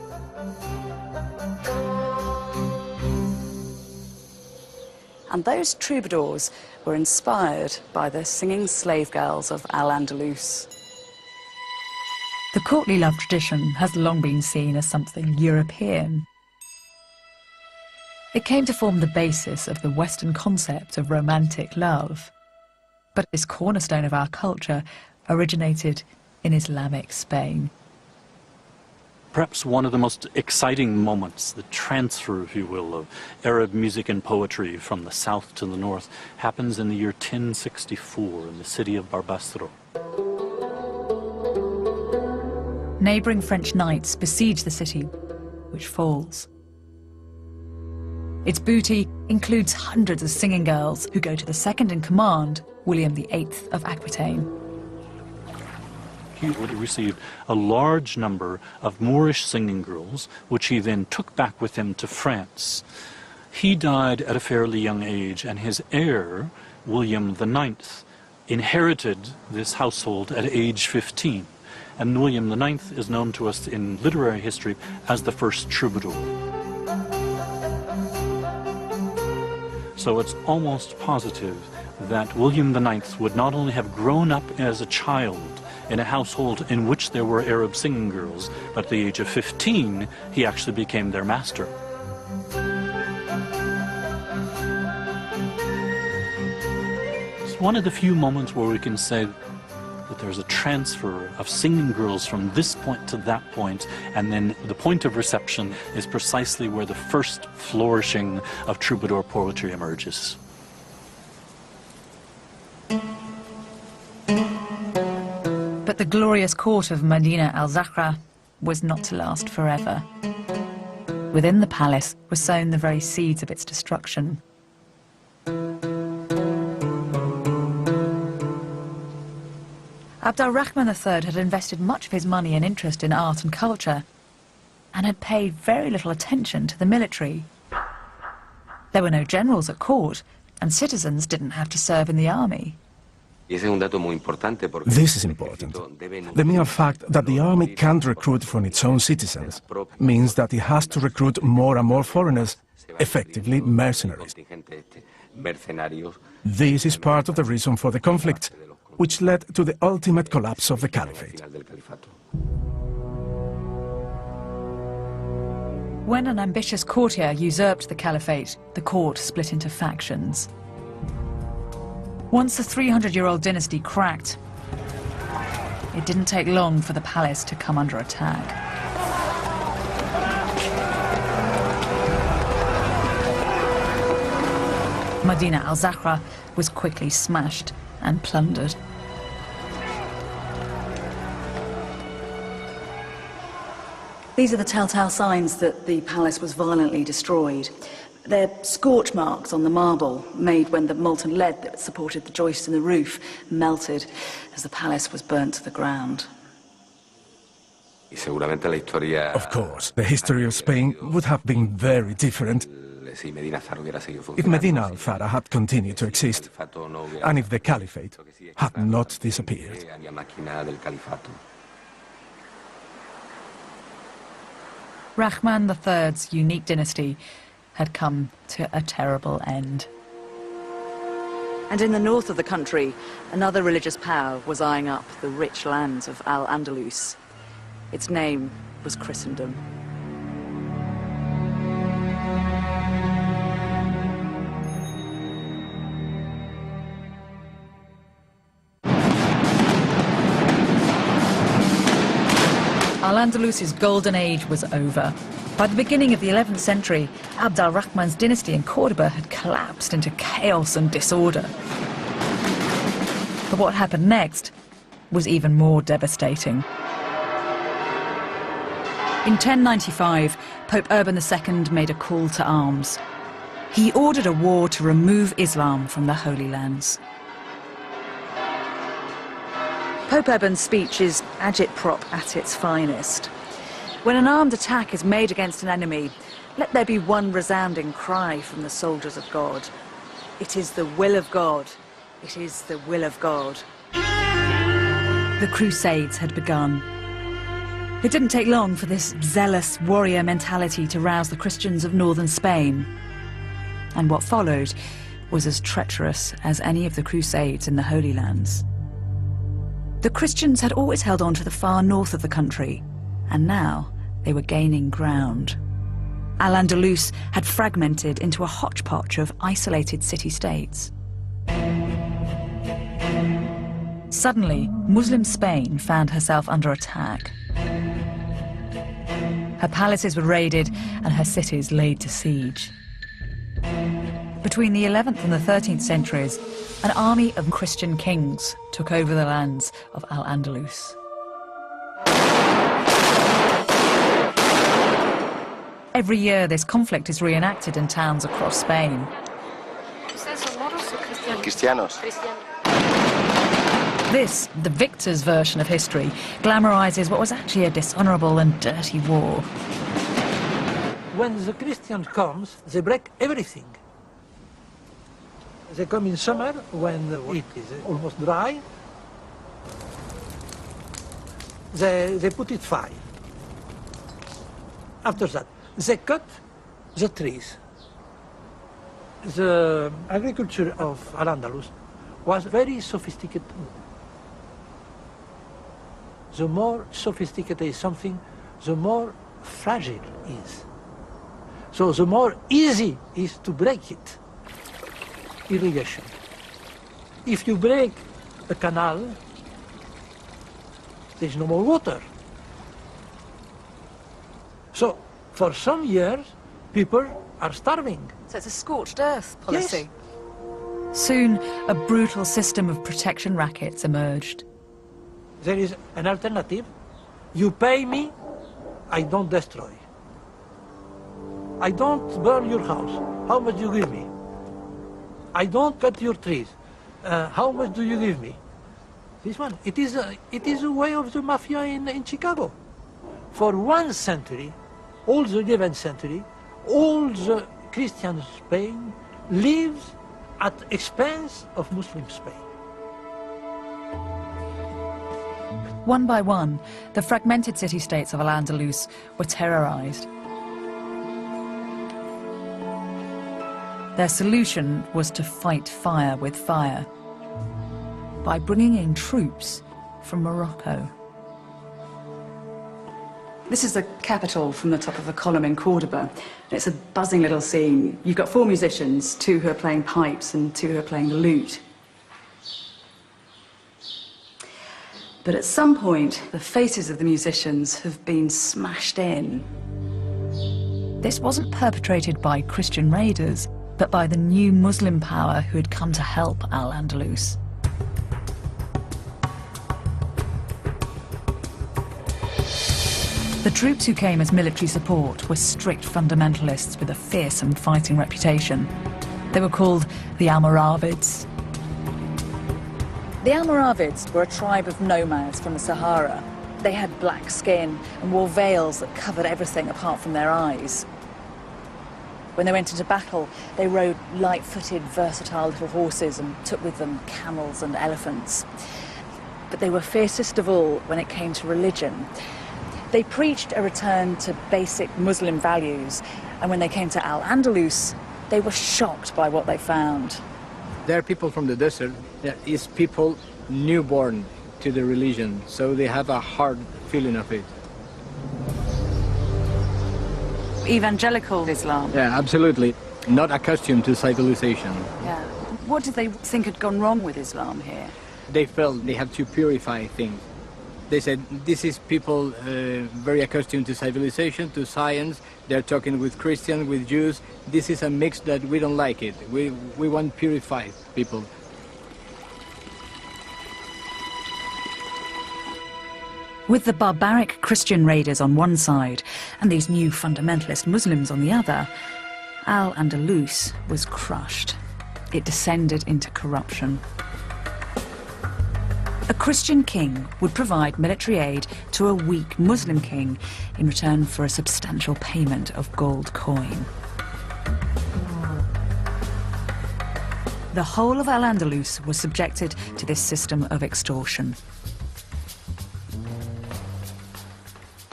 And those troubadours were inspired by the singing slave girls of Al-Andalus. The courtly love tradition has long been seen as something European. It came to form the basis of the Western concept of romantic love. But this cornerstone of our culture originated in Islamic Spain. Perhaps one of the most exciting moments, the transfer, if you will, of Arab music and poetry from the south to the north, happens in the year 1064 in the city of Barbastro. Neighbouring French knights besiege the city, which falls. Its booty includes hundreds of singing girls who go to the second-in-command, William VIII of Aquitaine. He would receive a large number of Moorish singing girls, which he then took back with him to France. He died at a fairly young age, and his heir, William IX, inherited this household at age 15. And William IX is known to us in literary history as the first troubadour. So it's almost positive that William IX would not only have grown up as a child in a household in which there were Arab singing girls, but at the age of 15, he actually became their master. It's one of the few moments where we can say that there's a transfer of singing girls from this point to that point, and then the point of reception is precisely where the first flourishing of troubadour poetry emerges. But the glorious court of Medina al-Zahra was not to last forever. Within the palace were sown the very seeds of its destruction. Abd al-Rahman III had invested much of his money and interest in art and culture, and had paid very little attention to the military. There were no generals at court, and citizens didn't have to serve in the army. This is important. The mere fact that the army can't recruit from its own citizens means that it has to recruit more and more foreigners, effectively mercenaries. This is part of the reason for the conflict, which led to the ultimate collapse of the caliphate. When an ambitious courtier usurped the caliphate, the court split into factions. Once the 300-year-old dynasty cracked, it didn't take long for the palace to come under attack. Medina al-Zahra was quickly smashed and plundered. These are the telltale signs that the palace was violently destroyed. They're scorch marks on the marble made when the molten lead that supported the joists in the roof melted as the palace was burnt to the ground. Of course, the history of Spain would have been very different if Medina al-Fara had continued to exist, and if the Caliphate had not disappeared. Rahman III's unique dynasty had come to a terrible end. And in the north of the country, another religious power was eyeing up the rich lands of Al-Andalus. Its name was Christendom. Al-Andalus's golden age was over. By the beginning of the 11th century, Abd al-Rahman's dynasty in Cordoba had collapsed into chaos and disorder. But what happened next was even more devastating. In 1095, Pope Urban II made a call to arms. He ordered a war to remove Islam from the Holy Lands. Pope Urban's speech is agitprop at its finest. When an armed attack is made against an enemy, let there be one resounding cry from the soldiers of God. It is the will of God. It is the will of God. The Crusades had begun. It didn't take long for this zealous warrior mentality to rouse the Christians of northern Spain. And what followed was as treacherous as any of the Crusades in the Holy Lands. The Christians had always held on to the far north of the country, and now they were gaining ground. Al-Andalus had fragmented into a hodgepodge of isolated city-states. Suddenly, Muslim Spain found herself under attack. Her palaces were raided and her cities laid to siege. Between the 11th and the 13th centuries, an army of Christian kings took over the lands of Al-Andalus. Every year, this conflict is reenacted in towns across Spain. This, the victor's version of history, glamorizes what was actually a dishonorable and dirty war. When the Christian comes, they break everything. They come in summer when it is almost dry. They put it fire. After that, they cut the trees. The agriculture of Al-Andalus was very sophisticated. The more sophisticated is something, the more fragile it is. So the more easy is to break it. Irrigation. If you break a canal, there's no more water. So for some years, people are starving. So it's a scorched earth policy. Yes. Soon, a brutal system of protection rackets emerged. There is an alternative. You pay me, I don't destroy. I don't burn your house. How much do you give me? I don't cut your trees. How much do you give me? This one. It is a way of the mafia in Chicago. For 1 century, all the 11th century, all the Christian Spain lives at expense of Muslim Spain. One by one, the fragmented city-states of Al-Andalus were terrorized. Their solution was to fight fire with fire by bringing in troops from Morocco. This is the capital from the top of a column in Cordoba. It's a buzzing little scene. You've got 4 musicians, 2 who are playing pipes and 2 who are playing the lute. But at some point, the faces of the musicians have been smashed in. This wasn't perpetrated by Christian raiders, but by the new Muslim power who had come to help Al-Andalus. The troops who came as military support were strict fundamentalists with a fearsome fighting reputation. They were called the Almoravids. The Almoravids were a tribe of nomads from the Sahara. They had black skin and wore veils that covered everything apart from their eyes. When they went into battle, they rode light-footed, versatile little horses and took with them camels and elephants. But they were fiercest of all when it came to religion. They preached a return to basic Muslim values, and when they came to Al-Andalus, they were shocked by what they found. There are people from the desert. There is people newborn to the religion, so they have a hard feeling of it. Evangelical Islam? Yeah, absolutely. Not accustomed to civilization. Yeah. What did they think had gone wrong with Islam here? They felt they had to purify things. They said, this is people very accustomed to civilization, to science. They're talking with Christians, with Jews. This is a mix that we don't like it. We want purified people. With the barbaric Christian raiders on one side and these new fundamentalist Muslims on the other, Al-Andalus was crushed. It descended into corruption. A Christian king would provide military aid to a weak Muslim king in return for a substantial payment of gold coin. The whole of Al-Andalus was subjected to this system of extortion.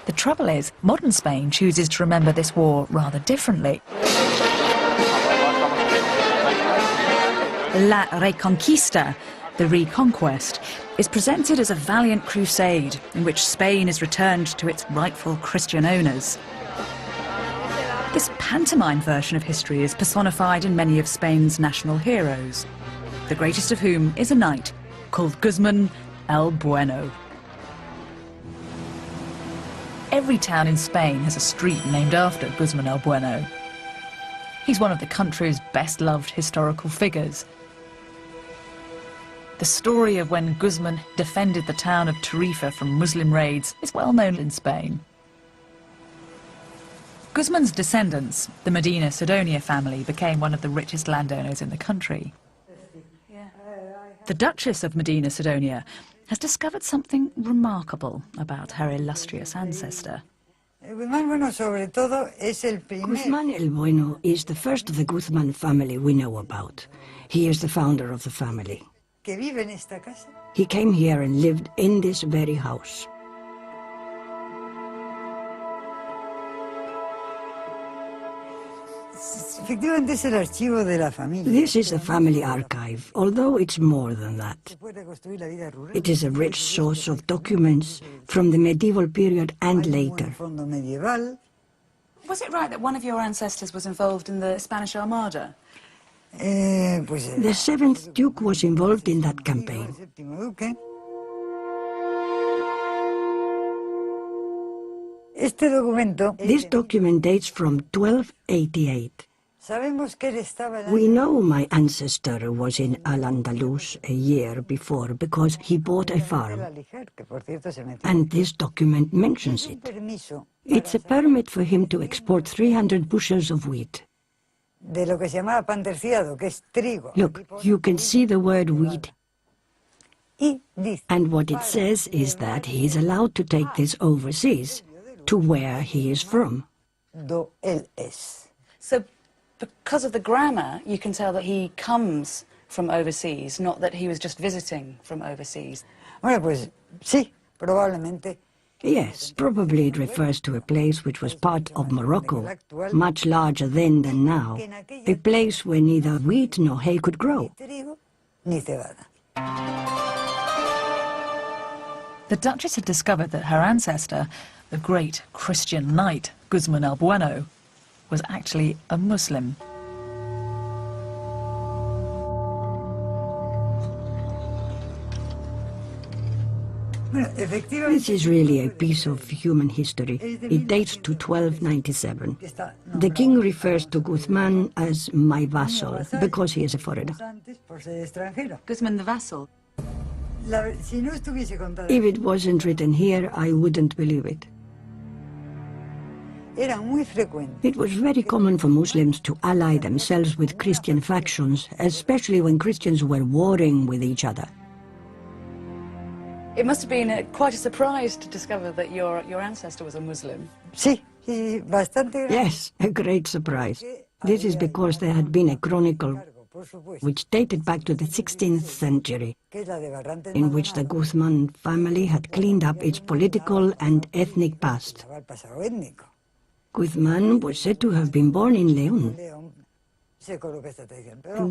The trouble is, modern Spain chooses to remember this war rather differently. La Reconquista, the reconquest, is presented as a valiant crusade in which Spain is returned to its rightful Christian owners. This pantomime version of history is personified in many of Spain's national heroes, the greatest of whom is a knight called Guzman el Bueno. Every town in Spain has a street named after Guzman el Bueno. He's one of the country's best-loved historical figures. The story of when Guzman defended the town of Tarifa from Muslim raids is well known in Spain. Guzman's descendants, the Medina Sidonia family, became one of the richest landowners in the country. The Duchess of Medina Sidonia has discovered something remarkable about her illustrious ancestor. Guzman el Bueno is the first of the Guzman family we know about. He is the founder of the family. He came here and lived in this very house. This is the family archive, although it's more than that. It is a rich source of documents from the medieval period and later. Was it right that one of your ancestors was involved in the Spanish Armada? The 7th Duke was involved in that campaign. This document dates from 1288. We know my ancestor was in Al-Andalus a year before because he bought a farm. And this document mentions it. It's a permit for him to export 300 bushels of wheat. Look, you can see the word wheat. And what it says is that he is allowed to take this overseas, to where he is from. So, because of the grammar, you can tell that he comes from overseas, not that he was just visiting from overseas. Yes, probably it refers to a place which was part of Morocco, much larger then than now, a place where neither wheat nor hay could grow. The Duchess had discovered that her ancestor, the great Christian knight Guzman el Bueno, was actually a Muslim. This is really a piece of human history. It dates to 1297. The king refers to Guzman as my vassal because he is a foreigner. Guzman the vassal? If it wasn't written here, I wouldn't believe it. It was very common for Muslims to ally themselves with Christian factions, especially when Christians were warring with each other. It must have been quite a surprise to discover that your ancestor was a Muslim. Yes, a great surprise. This is because there had been a chronicle which dated back to the 16th century, in which the Guzman family had cleaned up its political and ethnic past. Guzman was said to have been born in León.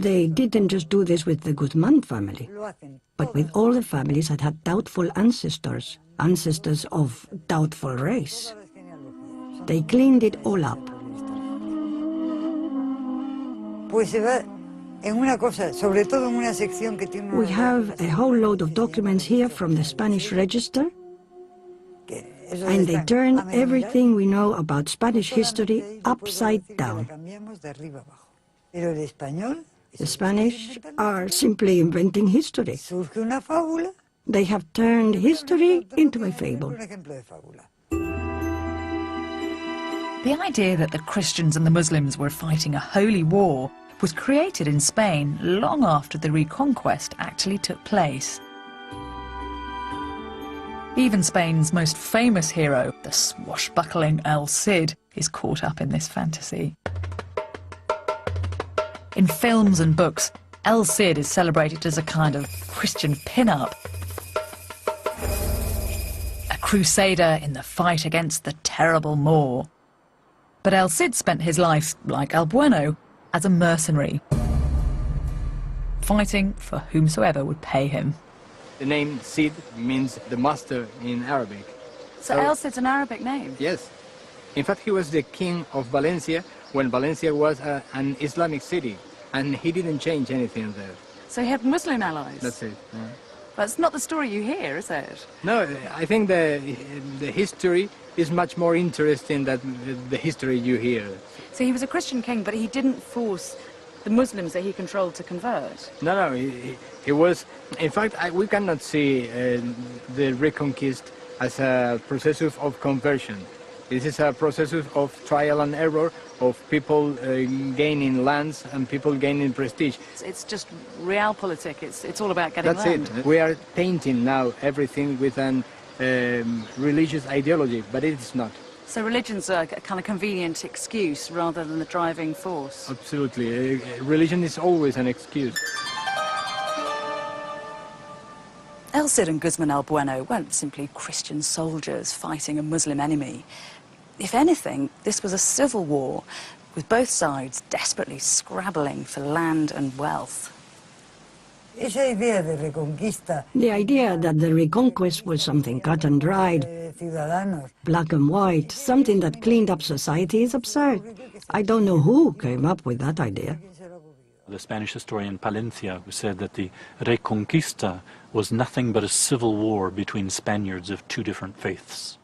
They didn't just do this with the Guzman family, but with all the families that had doubtful ancestors, ancestors of doubtful race. They cleaned it all up. We have a whole load of documents here from the Spanish Register, and they turn everything we know about Spanish history upside down. The Spanish are simply inventing history. They have turned history into a fable. The idea that the Christians and the Muslims were fighting a holy war was created in Spain long after the Reconquest actually took place. Even Spain's most famous hero, the swashbuckling El Cid, is caught up in this fantasy. In films and books, El Cid is celebrated as a kind of Christian pin-up, a crusader in the fight against the terrible Moor. But El Cid spent his life, like El Bueno, as a mercenary, fighting for whomsoever would pay him. The name Cid means the master in Arabic. So El Cid's an Arabic name? Yes. In fact, he was the king of Valencia when Valencia was an Islamic city, and he didn't change anything there. So he had Muslim allies? That's it. Yeah. That's not the story you hear, is it? No, I think the history is much more interesting than the history you hear. So he was a Christian king, but he didn't force the Muslims that he controlled to convert? No, he was... In fact, we cannot see the Reconquest as a process of conversion. This is a process of trial and error, of people gaining lands and people gaining prestige. It's just realpolitik. It's all about getting land. That's it. We are painting now everything with an religious ideology, but it's not. So religion's a kind of convenient excuse rather than the driving force? Absolutely. Religion is always an excuse. El Cid and Guzman el Bueno weren't simply Christian soldiers fighting a Muslim enemy. If anything, this was a civil war, with both sides desperately scrabbling for land and wealth. The idea that the Reconquest was something cut and dried, black and white, something that cleaned up society is absurd. I don't know who came up with that idea. The Spanish historian Palencia said that the Reconquista was nothing but a civil war between Spaniards of two different faiths.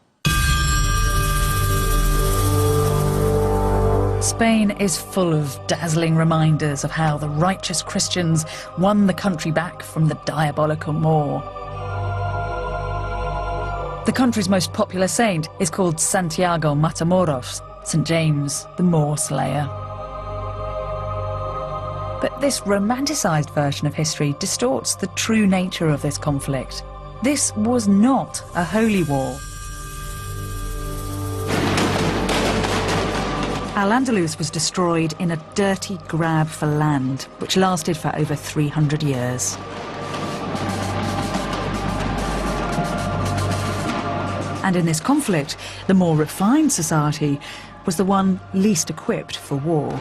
Spain is full of dazzling reminders of how the righteous Christians won the country back from the diabolical Moor. The country's most popular saint is called Santiago Matamoros, St. James, the Moor Slayer. But this romanticised version of history distorts the true nature of this conflict. This was not a holy war. Al-Andalus was destroyed in a dirty grab for land, which lasted for over 300 years. And in this conflict, the more refined society was the one least equipped for war.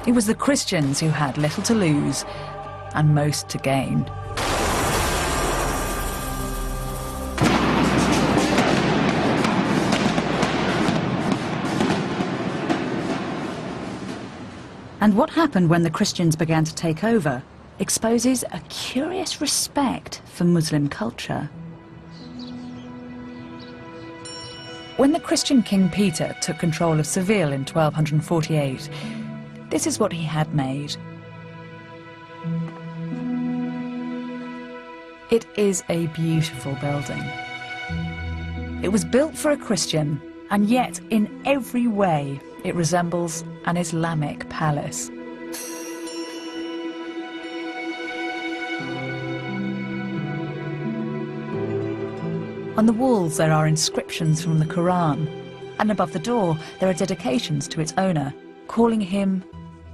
It was the Christians who had little to lose and most to gain. And what happened when the Christians began to take over exposes a curious respect for Muslim culture. When the Christian King Peter took control of Seville in 1248, this is what he had made. It is a beautiful building. It was built for a Christian, and yet in every way it resembles an Islamic palace. On the walls there are inscriptions from the Quran, and above the door there are dedications to its owner, calling him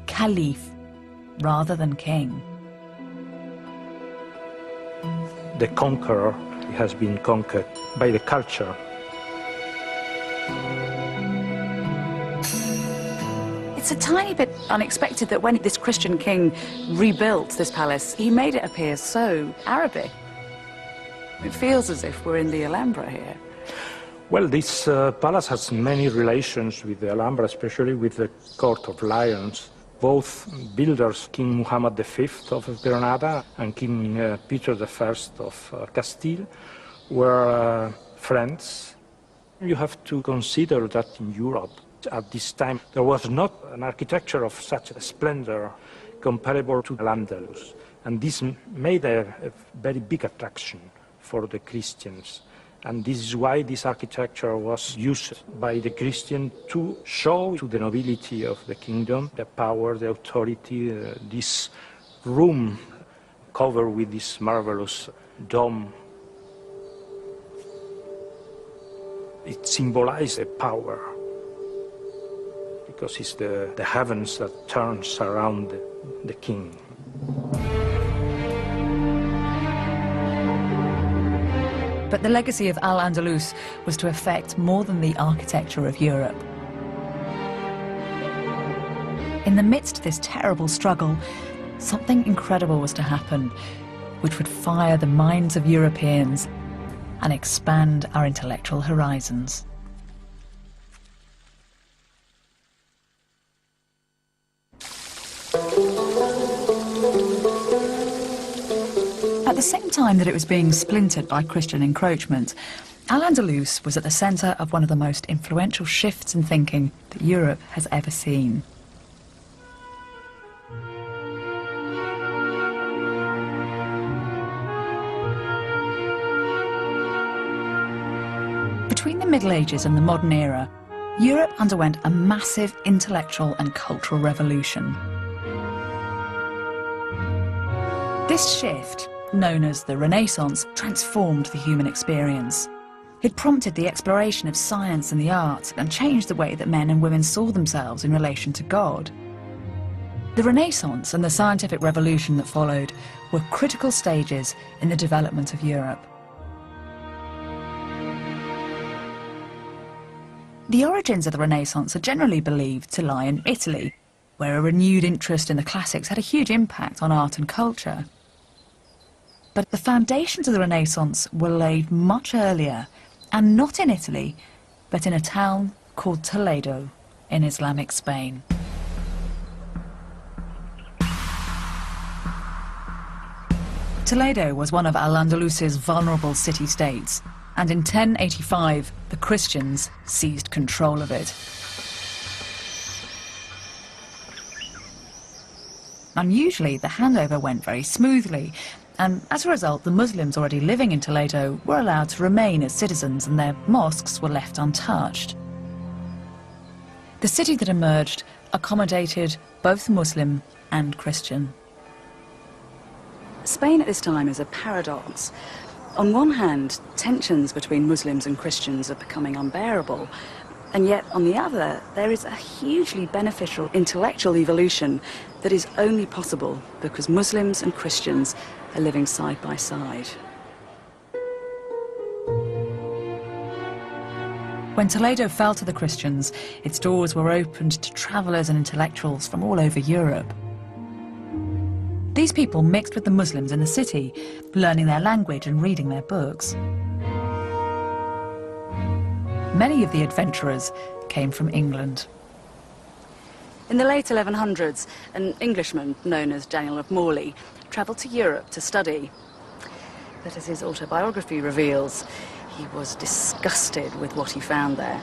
Caliph rather than king. The conqueror has been conquered by the culture. It's a tiny bit unexpected that when this Christian king rebuilt this palace, he made it appear so Arabic. It feels as if we're in the Alhambra here. Well, this palace has many relations with the Alhambra, especially with the Court of Lions. Both builders, King Muhammad V of Granada and King Peter I of Castile, were friends. You have to consider that in Europe, at this time, there was not an architecture of such splendor comparable to Al-Andalus. And this made a very big attraction for the Christians. And this is why this architecture was used by the Christian to show to the nobility of the kingdom the power, the authority, this room covered with this marvelous dome. It symbolized a power, because it's the heavens that turns around the king. But the legacy of Al-Andalus was to affect more than the architecture of Europe. In the midst of this terrible struggle, something incredible was to happen, which would fire the minds of Europeans and expand our intellectual horizons. At the same time that it was being splintered by Christian encroachment, Al-Andalus was at the centre of one of the most influential shifts in thinking that Europe has ever seen. Between the Middle Ages and the modern era, Europe underwent a massive intellectual and cultural revolution. This shift, known as the Renaissance, transformed the human experience. It prompted the exploration of science and the arts and changed the way that men and women saw themselves in relation to God. The Renaissance and the scientific revolution that followed were critical stages in the development of Europe. The origins of the Renaissance are generally believed to lie in Italy, where a renewed interest in the classics had a huge impact on art and culture. But the foundations of the Renaissance were laid much earlier, and not in Italy, but in a town called Toledo in Islamic Spain. Toledo was one of Al-Andalus's vulnerable city-states, and in 1085 the Christians seized control of it. Unusually, the handover went very smoothly, and as a result, the Muslims already living in Toledo were allowed to remain as citizens, and their mosques were left untouched. The city that emerged accommodated both Muslim and Christian. Spain at this time is a paradox. On one hand, tensions between Muslims and Christians are becoming unbearable, and yet on the other, there is a hugely beneficial intellectual evolution that is only possible because Muslims and Christians are living side by side. When Toledo fell to the Christians, its doors were opened to travellers and intellectuals from all over Europe. These people mixed with the Muslims in the city, learning their language and reading their books. Many of the adventurers came from England. In the late 1100s, an Englishman known as Daniel of Morley travelled to Europe to study. But as his autobiography reveals, he was disgusted with what he found there.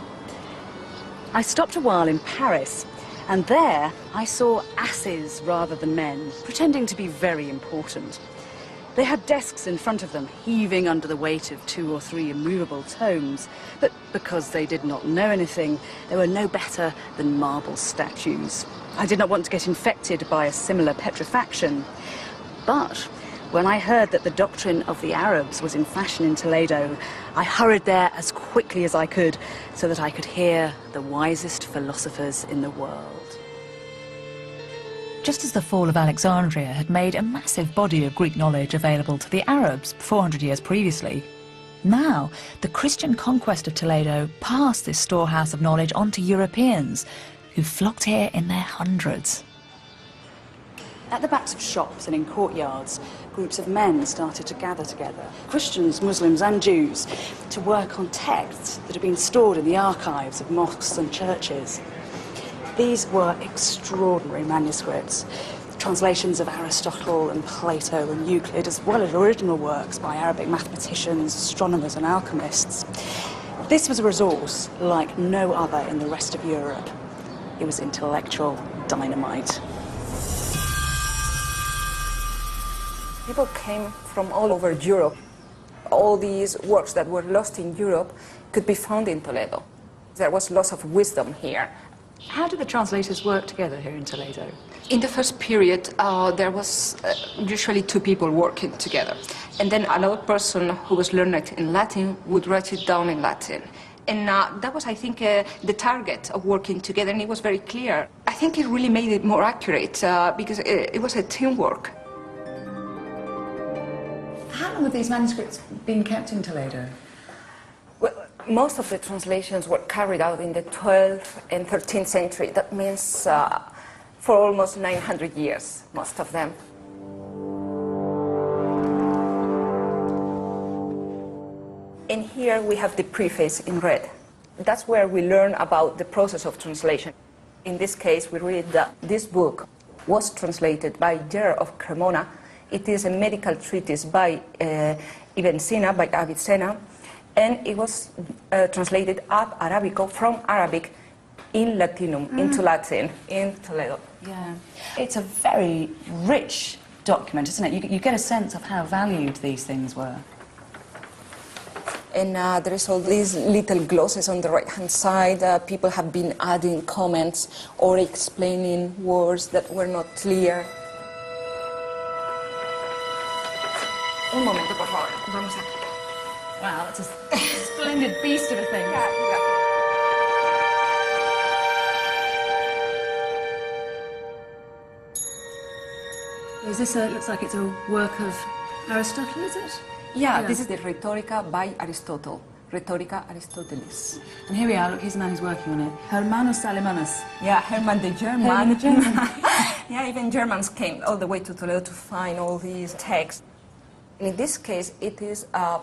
I stopped a while in Paris, and there I saw asses rather than men, pretending to be very important. They had desks in front of them, heaving under the weight of 2 or 3 immovable tomes. But because they did not know anything, they were no better than marble statues. I did not want to get infected by a similar petrifaction. But when I heard that the doctrine of the Arabs was in fashion in Toledo, I hurried there as quickly as I could so that I could hear the wisest philosophers in the world. Just as the fall of Alexandria had made a massive body of Greek knowledge available to the Arabs 400 years previously, now the Christian conquest of Toledo passed this storehouse of knowledge on to Europeans, who flocked here in their hundreds. At the backs of shops and in courtyards, groups of men started to gather together, Christians, Muslims and Jews, to work on texts that had been stored in the archives of mosques and churches. These were extraordinary manuscripts, translations of Aristotle and Plato and Euclid, as well as original works by Arabic mathematicians, astronomers and alchemists. This was a resource like no other in the rest of Europe. It was intellectual dynamite. People came from all over Europe. All these works that were lost in Europe could be found in Toledo. There was lots of wisdom here. How did the translators work together here in Toledo? In the first period, there was usually 2 people working together. And then another person who was learned in Latin would write it down in Latin. And that was, I think, the target of working together, and it was very clear. I think it really made it more accurate because it was a teamwork. How long have these manuscripts been kept in Toledo? Well, most of the translations were carried out in the 12th and 13th century. That means for almost 900 years, most of them. And here we have the preface in red. That's where we learn about the process of translation. In this case, we read that this book was translated by Gerard of Cremona. It is a medical treatise by Ibn Sina, by Avicenna, and it was translated ab Arabico, from Arabic, in Latinum, into Latin, in Toledo. Yeah. It's a very rich document, isn't it? You get a sense of how valued these things were. And there is all these little glosses on the right-hand side. People have been adding comments or explaining words that were not clear. Un momento, por favor. Vamos aquí. Wow, that's a splendid beast of a thing. Yeah. Is this looks like it's a work of Aristotle, is it? Yeah, this is the Rhetorica by Aristotle. Rhetorica Aristotelis. And here we are, look, here's the man who's working on it. Hermanus Alemanus. Yeah, Hermann the German. Hermann the German. Yeah, even Germans came all the way to Toledo to find all these texts. And in this case, it is a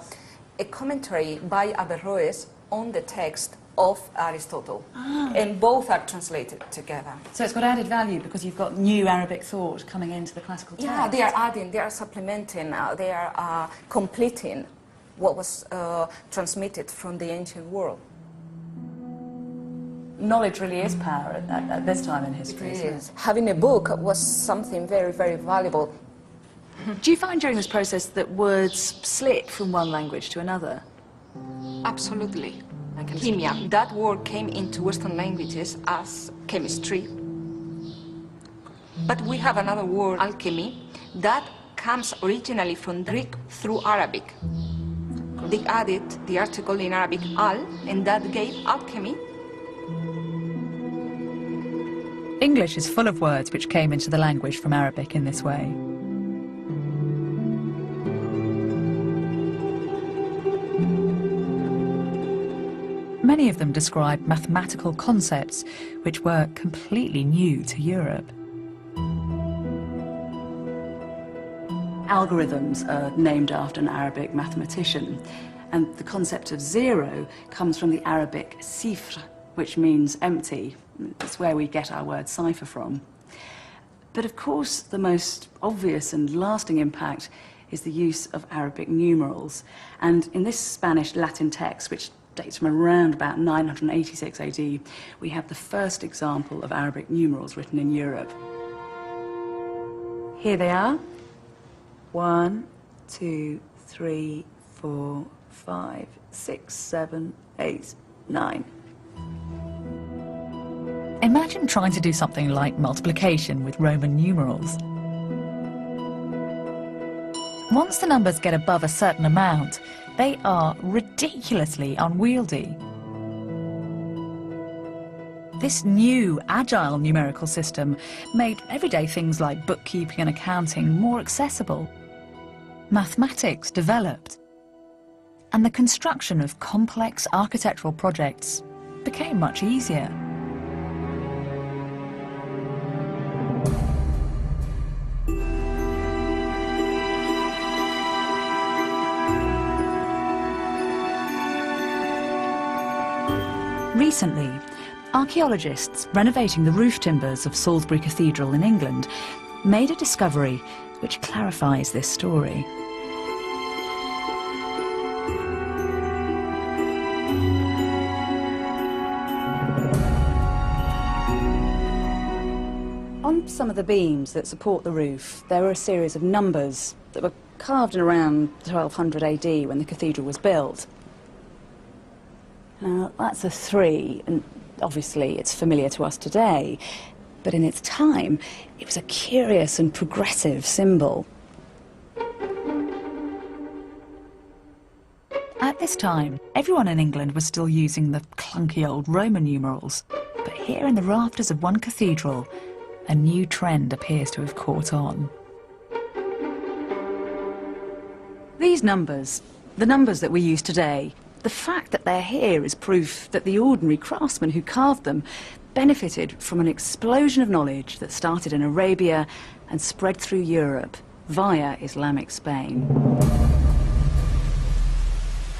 commentary by Averroes on the text of Aristotle. And both are translated together. So it's got added value because you've got new Arabic thought coming into the classical text. Yeah, they are adding, they are supplementing, they are completing what was transmitted from the ancient world. Knowledge really is power at this time in history. It is. Having a book was something very, very valuable. Do you find during this process that words slip from one language to another? Absolutely. Like chemia, that word came into Western languages as chemistry. But we have another word, alchemy, that comes originally from Greek through Arabic. They added the article in Arabic, al, and that gave alchemy. English is full of words which came into the language from Arabic in this way. Many of them describe mathematical concepts which were completely new to Europe. Algorithms are named after an Arabic mathematician, and the concept of zero comes from the Arabic sifr, which means empty. It's where we get our word cipher from. But of course, the most obvious and lasting impact is the use of Arabic numerals. And in this Spanish Latin text, which dates from around about 986 AD, we have the first example of Arabic numerals written in Europe. Here they are. 1, 2, 3, 4, 5, 6, 7, 8, 9. Imagine trying to do something like multiplication with Roman numerals. Once the numbers get above a certain amount, they are ridiculously unwieldy. This new, agile numerical system made everyday things like bookkeeping and accounting more accessible. Mathematics developed, and the construction of complex architectural projects became much easier. Recently, archaeologists renovating the roof timbers of Salisbury Cathedral in England made a discovery which clarifies this story. On some of the beams that support the roof, there are a series of numbers that were carved in around 1200 AD when the cathedral was built. Now, that's a 3, and obviously it's familiar to us today, but in its time, it was a curious and progressive symbol. At this time, everyone in England was still using the clunky old Roman numerals, but here in the rafters of one cathedral, a new trend appears to have caught on. These numbers, the numbers that we use today, the fact that they're here is proof that the ordinary craftsmen who carved them benefited from an explosion of knowledge that started in Arabia and spread through Europe via Islamic Spain.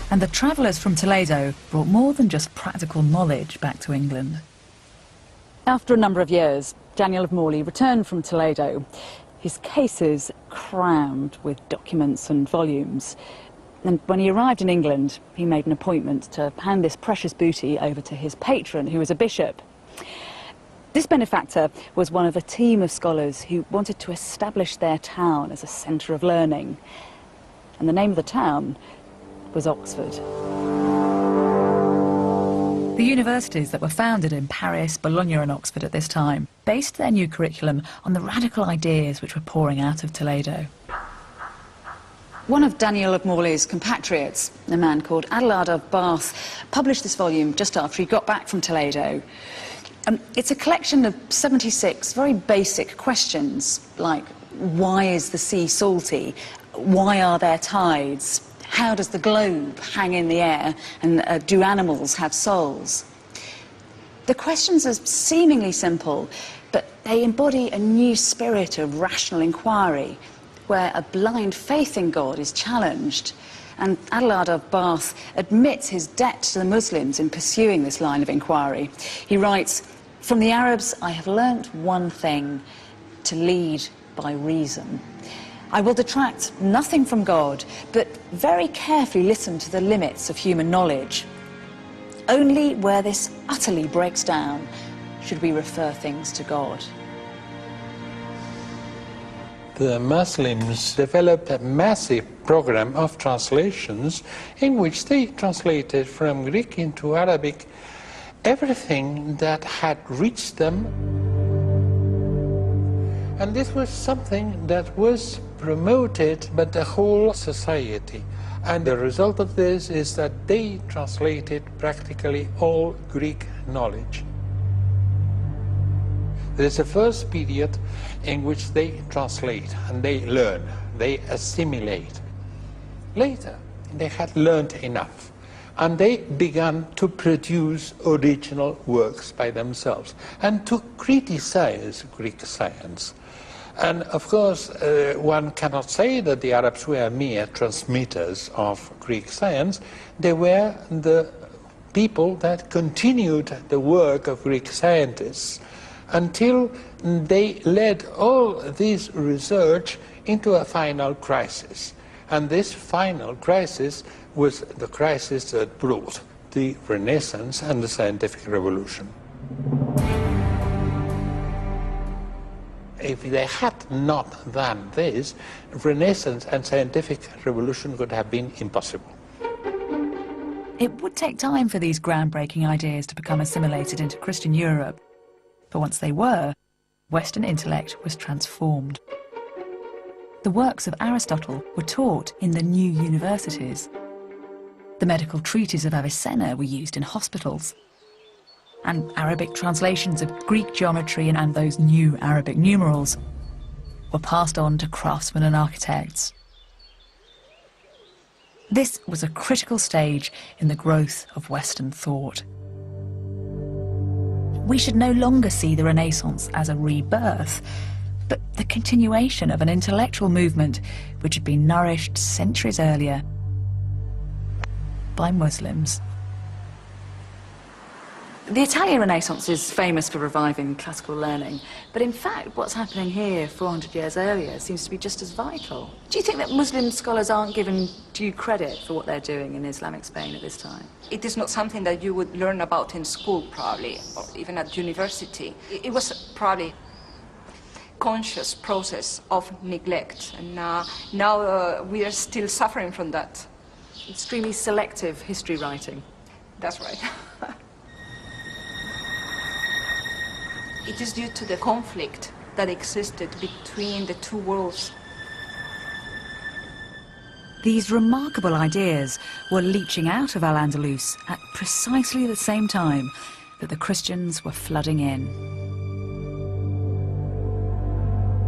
And the travellers from Toledo brought more than just practical knowledge back to England. After a number of years, Daniel of Morley returned from Toledo, his cases crammed with documents and volumes. And when he arrived in England, he made an appointment to hand this precious booty over to his patron, who was a bishop. This benefactor was one of a team of scholars who wanted to establish their town as a centre of learning. And the name of the town was Oxford. The universities that were founded in Paris, Bologna and Oxford at this time based their new curriculum on the radical ideas which were pouring out of Toledo. One of Daniel of Morley's compatriots, a man called Adelard of Bath, published this volume just after he got back from Toledo. It's a collection of 76 very basic questions, like why is the sea salty? Why are there tides? How does the globe hang in the air? And do animals have souls? The questions are seemingly simple, but they embody a new spirit of rational inquiry, where a blind faith in God is challenged. And Adelard of Bath admits his debt to the Muslims in pursuing this line of inquiry. He writes, "From the Arabs I have learnt one thing, to lead by reason. I will detract nothing from God, but very carefully listen to the limits of human knowledge. Only where this utterly breaks down should we refer things to God." The Muslims developed a massive program of translations in which they translated from Greek into Arabic everything that had reached them. And this was something that was promoted by the whole society. And the result of this is that they translated practically all Greek knowledge. There is a first period in which they translate and they learn, they assimilate. Later, they had learned enough and they began to produce original works by themselves and to criticize Greek science. And of course, one cannot say that the Arabs were mere transmitters of Greek science. They were the people that continued the work of Greek scientists until they led all this research into a final crisis. And this final crisis was the crisis that brought the Renaissance and the scientific revolution. If they had not done this, Renaissance and scientific revolution would have been impossible. It would take time for these groundbreaking ideas to become assimilated into Christian Europe. But once they were, Western intellect was transformed. The works of Aristotle were taught in the new universities. The medical treatises of Avicenna were used in hospitals. And Arabic translations of Greek geometry and those new Arabic numerals were passed on to craftsmen and architects. This was a critical stage in the growth of Western thought. We should no longer see the Renaissance as a rebirth, but the continuation of an intellectual movement which had been nourished centuries earlier by Muslims. The Italian Renaissance is famous for reviving classical learning, but in fact what's happening here 400 years earlier seems to be just as vital. Do you think that Muslim scholars aren't given due credit for what they're doing in Islamic Spain at this time? It is not something that you would learn about in school, probably, or even at university. It was probably conscious process of neglect, and now we are still suffering from that. Extremely selective history writing. That's right. It is due to the conflict that existed between the two worlds. These remarkable ideas were leaching out of Al-Andalus at precisely the same time that the Christians were flooding in.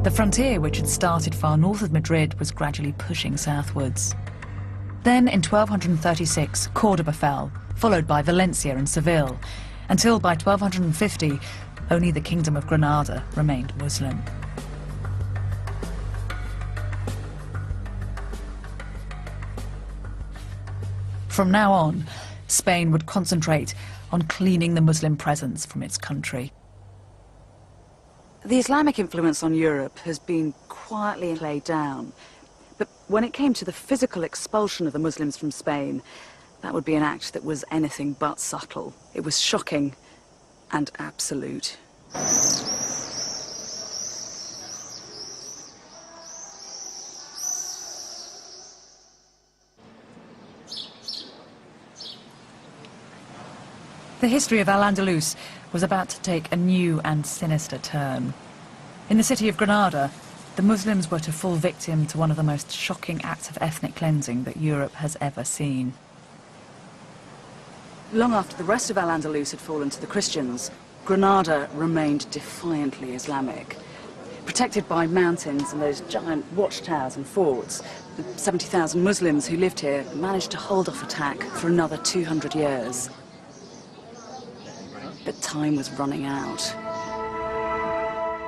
The frontier, which had started far north of Madrid, was gradually pushing southwards. Then, in 1236, Cordoba fell, followed by Valencia and Seville, until by 1250, only the Kingdom of Granada remained Muslim. From now on, Spain would concentrate on cleaning the Muslim presence from its country. The Islamic influence on Europe has been quietly laid down, but when it came to the physical expulsion of the Muslims from Spain, that would be an act that was anything but subtle. It was shocking and absolute. The history of Al-Andalus was about to take a new and sinister turn. In the city of Granada, the Muslims were to fall victim to one of the most shocking acts of ethnic cleansing that Europe has ever seen. Long after the rest of Al-Andalus had fallen to the Christians, Granada remained defiantly Islamic. Protected by mountains and those giant watchtowers and forts, the 70,000 Muslims who lived here managed to hold off attack for another 200 years. But time was running out.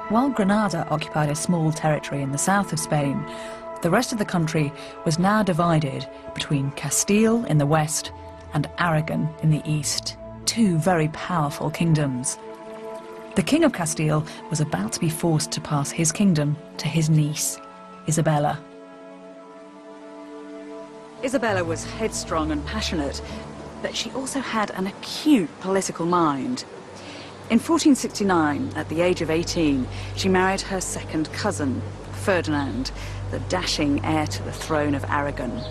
While Granada occupied a small territory in the south of Spain, the rest of the country was now divided between Castile in the west and Aragon in the east, two very powerful kingdoms. The King of Castile was about to be forced to pass his kingdom to his niece, Isabella. Isabella was headstrong and passionate, but she also had an acute political mind. In 1469, at the age of 18, she married her second cousin, Ferdinand, the dashing heir to the throne of Aragon.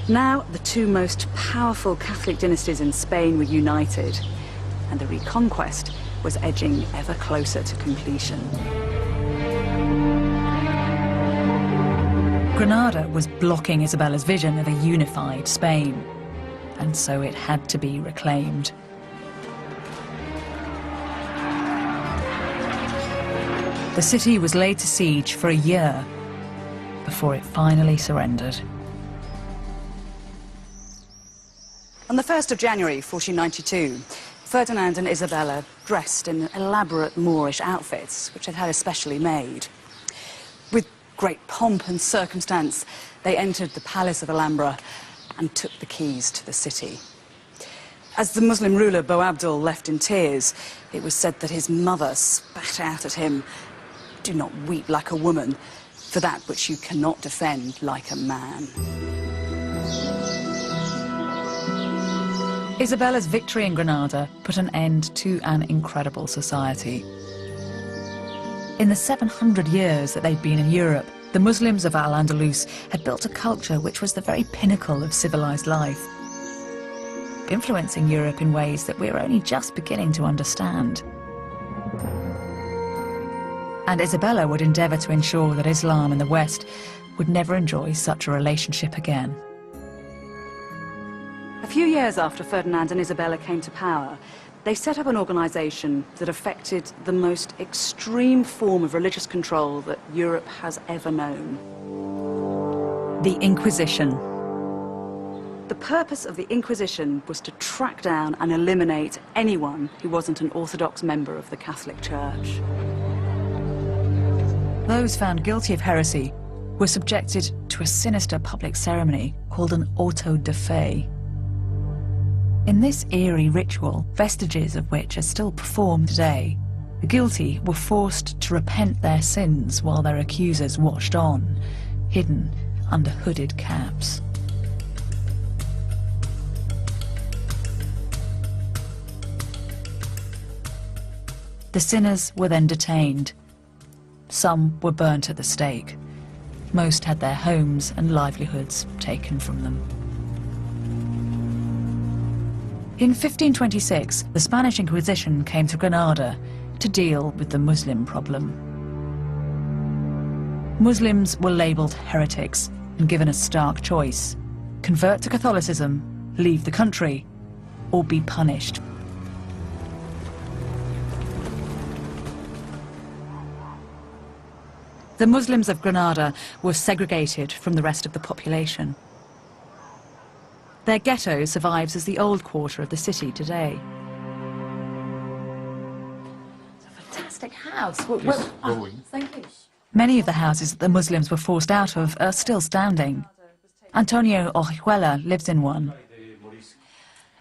Now, the two most powerful Catholic dynasties in Spain were united, and the reconquest was edging ever closer to completion. Granada was blocking Isabella's vision of a unified Spain, and so it had to be reclaimed. The city was laid to siege for a year before it finally surrendered. On the 1st of January 1492, Ferdinand and Isabella, dressed in elaborate Moorish outfits, which they'd had especially made. With great pomp and circumstance, they entered the Palace of Alhambra and took the keys to the city. As the Muslim ruler Boabdil left in tears, it was said that his mother spat out at him, "Do not weep like a woman for that which you cannot defend like a man." Isabella's victory in Granada put an end to an incredible society. In the 700 years that they'd been in Europe, the Muslims of Al-Andalus had built a culture which was the very pinnacle of civilized life, influencing Europe in ways that we're only just beginning to understand. And Isabella would endeavour to ensure that Islam and the West would never enjoy such a relationship again. A few years after Ferdinand and Isabella came to power, they set up an organisation that affected the most extreme form of religious control that Europe has ever known. The Inquisition. The purpose of the Inquisition was to track down and eliminate anyone who wasn't an Orthodox member of the Catholic Church. Those found guilty of heresy were subjected to a sinister public ceremony called an auto de fe. In this eerie ritual, vestiges of which are still performed today, the guilty were forced to repent their sins while their accusers watched on, hidden under hooded caps. The sinners were then detained. Some were burnt at the stake. Most had their homes and livelihoods taken from them. In 1526, the Spanish Inquisition came to Granada to deal with the Muslim problem. Muslims were labelled heretics and given a stark choice: convert to Catholicism, leave the country, or be punished. The Muslims of Granada were segregated from the rest of the population. Their ghetto survives as the old quarter of the city today. It's a fantastic house. Thank you. Many of the houses that the Muslims were forced out of are still standing. Antonio Orihuela lives in one.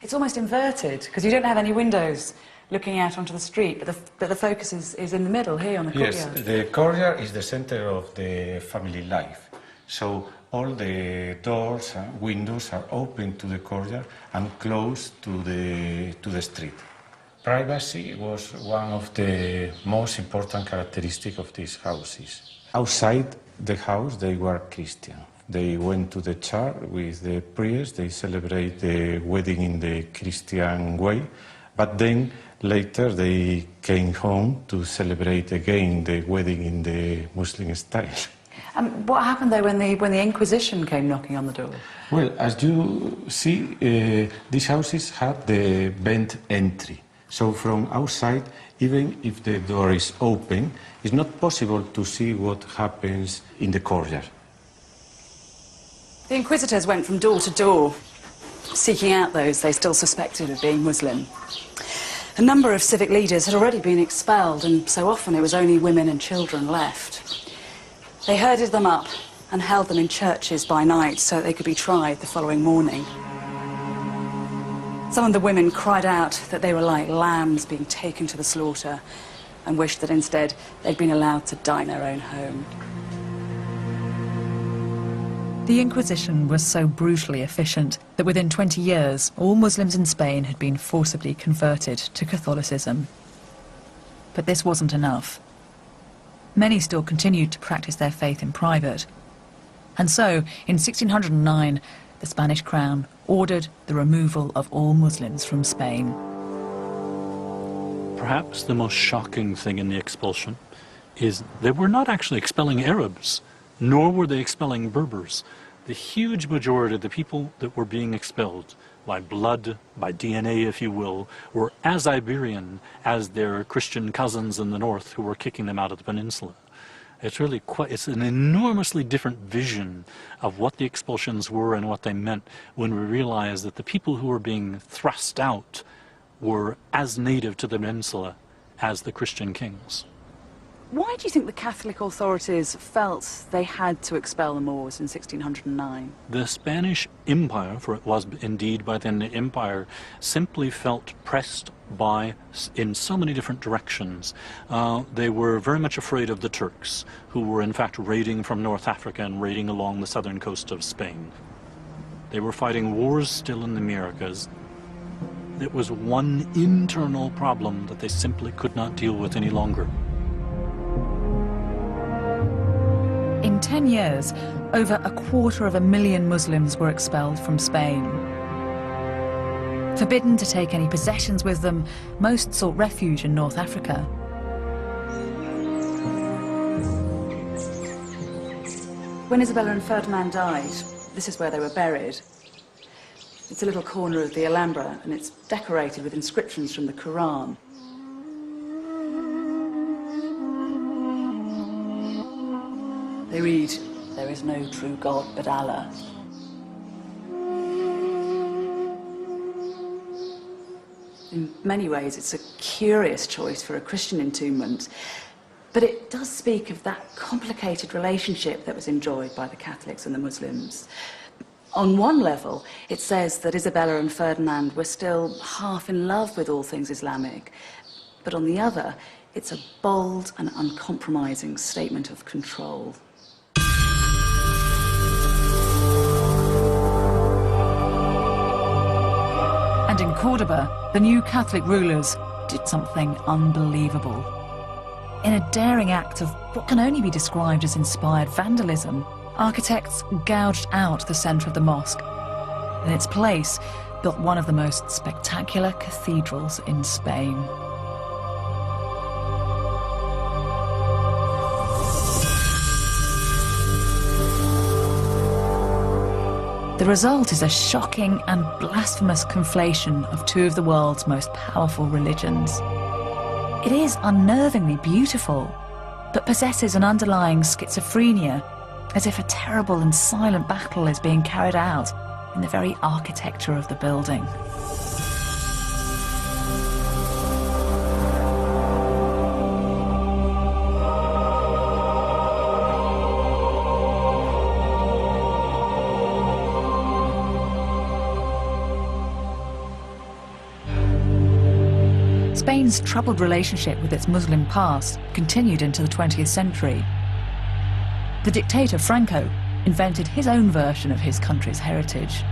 It's almost inverted, because you don't have any windows looking out onto the street, but the focus is in the middle, here on the courtyard. Yes, the courtyard is the center of the family life. So all the doors and windows are open to the courtyard and closed to the street. Privacy was one of the most important characteristics of these houses. Outside the house, they were Christian. They went to the church with the priest, they celebrate the wedding in the Christian way, but then later they came home to celebrate again the wedding in the Muslim style. And what happened though when the Inquisition came knocking on the door? Well, as you see, these houses had the bent entry. So from outside, even if the door is open, it's not possible to see what happens in the courtyard. The Inquisitors went from door to door, seeking out those they still suspected of being Muslim. A number of civic leaders had already been expelled, and so often it was only women and children left. They herded them up and held them in churches by night so that they could be tried the following morning. Some of the women cried out that they were like lambs being taken to the slaughter and wished that instead they'd been allowed to die in their own home. The Inquisition was so brutally efficient that within 20 years, all Muslims in Spain had been forcibly converted to Catholicism. But this wasn't enough. Many still continued to practice their faith in private. And so, in 1609, the Spanish crown ordered the removal of all Muslims from Spain. Perhaps the most shocking thing in the expulsion is they were not actually expelling Arabs, nor were they expelling Berbers. The huge majority of the people that were being expelled by blood, by DNA, if you will, were as Iberian as their Christian cousins in the north who were kicking them out of the peninsula. It's really it's an enormously different vision of what the expulsions were and what they meant when we realize that the people who were being thrust out were as native to the peninsula as the Christian kings. Why do you think the Catholic authorities felt they had to expel the Moors in 1609? The Spanish Empire, for it was indeed by then the Empire, simply felt pressed in so many different directions. They were very much afraid of the Turks, who were in fact raiding from North Africa and raiding along the southern coast of Spain. They were fighting wars still in the Americas. It was one internal problem that they simply could not deal with any longer. In 10 years, over 250,000 Muslims were expelled from Spain. Forbidden to take any possessions with them, most sought refuge in North Africa. When Isabella and Ferdinand died, this is where they were buried. It's a little corner of the Alhambra, and it's decorated with inscriptions from the Quran. They read, "There is no true God but Allah." In many ways, it's a curious choice for a Christian entombment, but it does speak of that complicated relationship that was enjoyed by the Catholics and the Muslims. On one level, it says that Isabella and Ferdinand were still half in love with all things Islamic, but on the other, it's a bold and uncompromising statement of control. And in Cordoba, the new Catholic rulers did something unbelievable. In a daring act of what can only be described as inspired vandalism, architects gouged out the centre of the mosque. In its place, built one of the most spectacular cathedrals in Spain. The result is a shocking and blasphemous conflation of two of the world's most powerful religions. It is unnervingly beautiful, but possesses an underlying schizophrenia, as if a terrible and silent battle is being carried out in the very architecture of the building. Spain's troubled relationship with its Muslim past continued into the 20th century. The dictator Franco invented his own version of his country's heritage.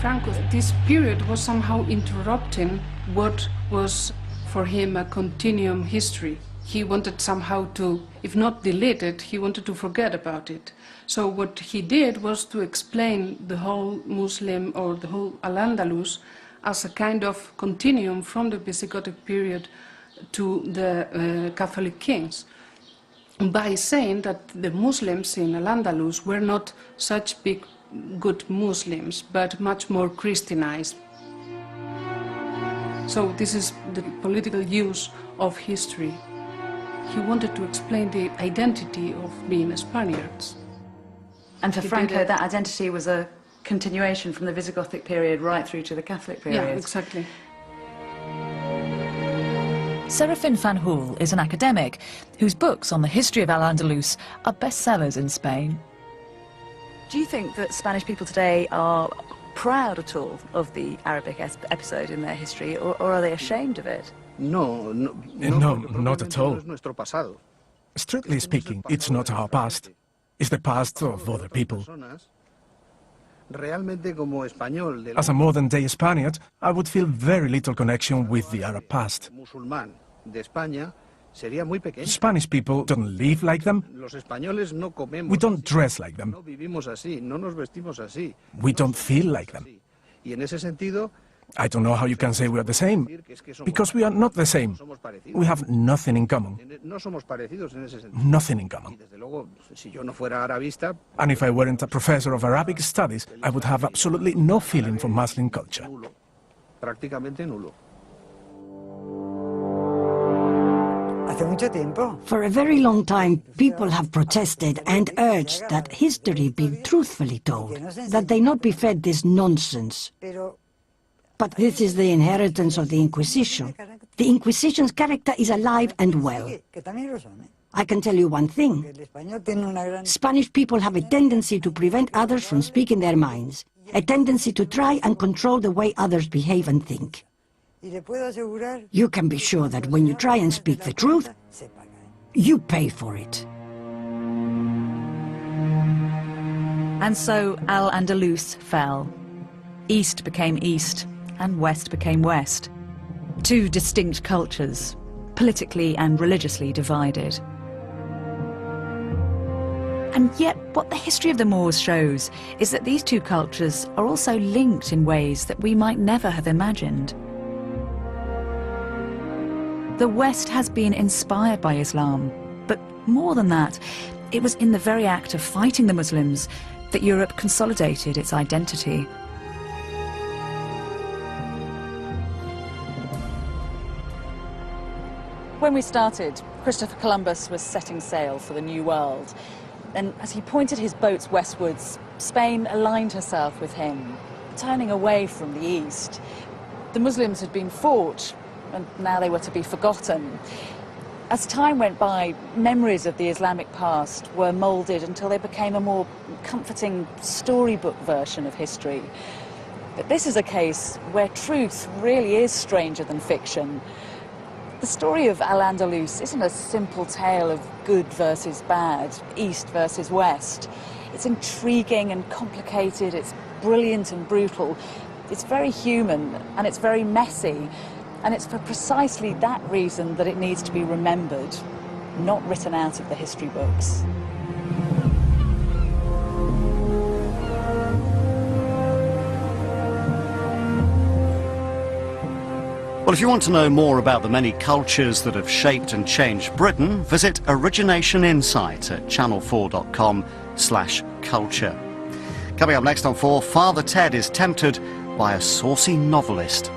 Franco, this period was somehow interrupting what was for him a continuum history. He wanted somehow to, if not delete it, he wanted to forget about it. So what he did was to explain the whole Muslim or the whole Al-Andalus as a kind of continuum from the Visigothic period to the Catholic kings, by saying that the Muslims in Al-Andalus were not such big, good Muslims, but much more Christianized. So this is the political use of history. He wanted to explain the identity of being Spaniards. And for Franco, that identity was a continuation from the Visigothic period right through to the Catholic period. Yeah, exactly. Serafin Fanjul is an academic whose books on the history of Al-Andalus are bestsellers in Spain. Do you think that Spanish people today are proud at all of the Arabic episode in their history, or are they ashamed of it? No, not at all. Strictly speaking, it's not our past. It's the past of other people. As a modern-day Spaniard, I would feel very little connection with the Arab past. Spanish people don't live like them. We don't dress like them. We don't feel like them. I don't know how you can say we are the same, because we are not the same. We have nothing in common. Nothing in common. And if I weren't a professor of Arabic studies, I would have absolutely no feeling for Muslim culture. For a very long time, people have protested and urged that history be truthfully told, that they not be fed this nonsense. But this is the inheritance of the Inquisition. The Inquisition's character is alive and well. I can tell you one thing. Spanish people have a tendency to prevent others from speaking their minds, a tendency to try and control the way others behave and think. You can be sure that when you try and speak the truth, you pay for it. And so Al-Andalus fell. East became East, and West became West. Two distinct cultures, politically and religiously divided. And yet, what the history of the Moors shows is that these two cultures are also linked in ways that we might never have imagined. The West has been inspired by Islam, but more than that, it was in the very act of fighting the Muslims that Europe consolidated its identity. When we started, Christopher Columbus was setting sail for the New World. And as he pointed his boats westwards, Spain aligned herself with him, turning away from the east. The Muslims had been fought, and now they were to be forgotten. As time went by, memories of the Islamic past were moulded until they became a more comforting storybook version of history. But this is a case where truth really is stranger than fiction. The story of Al-Andalus isn't a simple tale of good versus bad, east versus west. It's intriguing and complicated, it's brilliant and brutal, it's very human and it's very messy, and it's for precisely that reason that it needs to be remembered, not written out of the history books. Well, if you want to know more about the many cultures that have shaped and changed Britain, visit Origination Insight at channel4.com/culture. Coming up next on 4, Father Ted is tempted by a saucy novelist.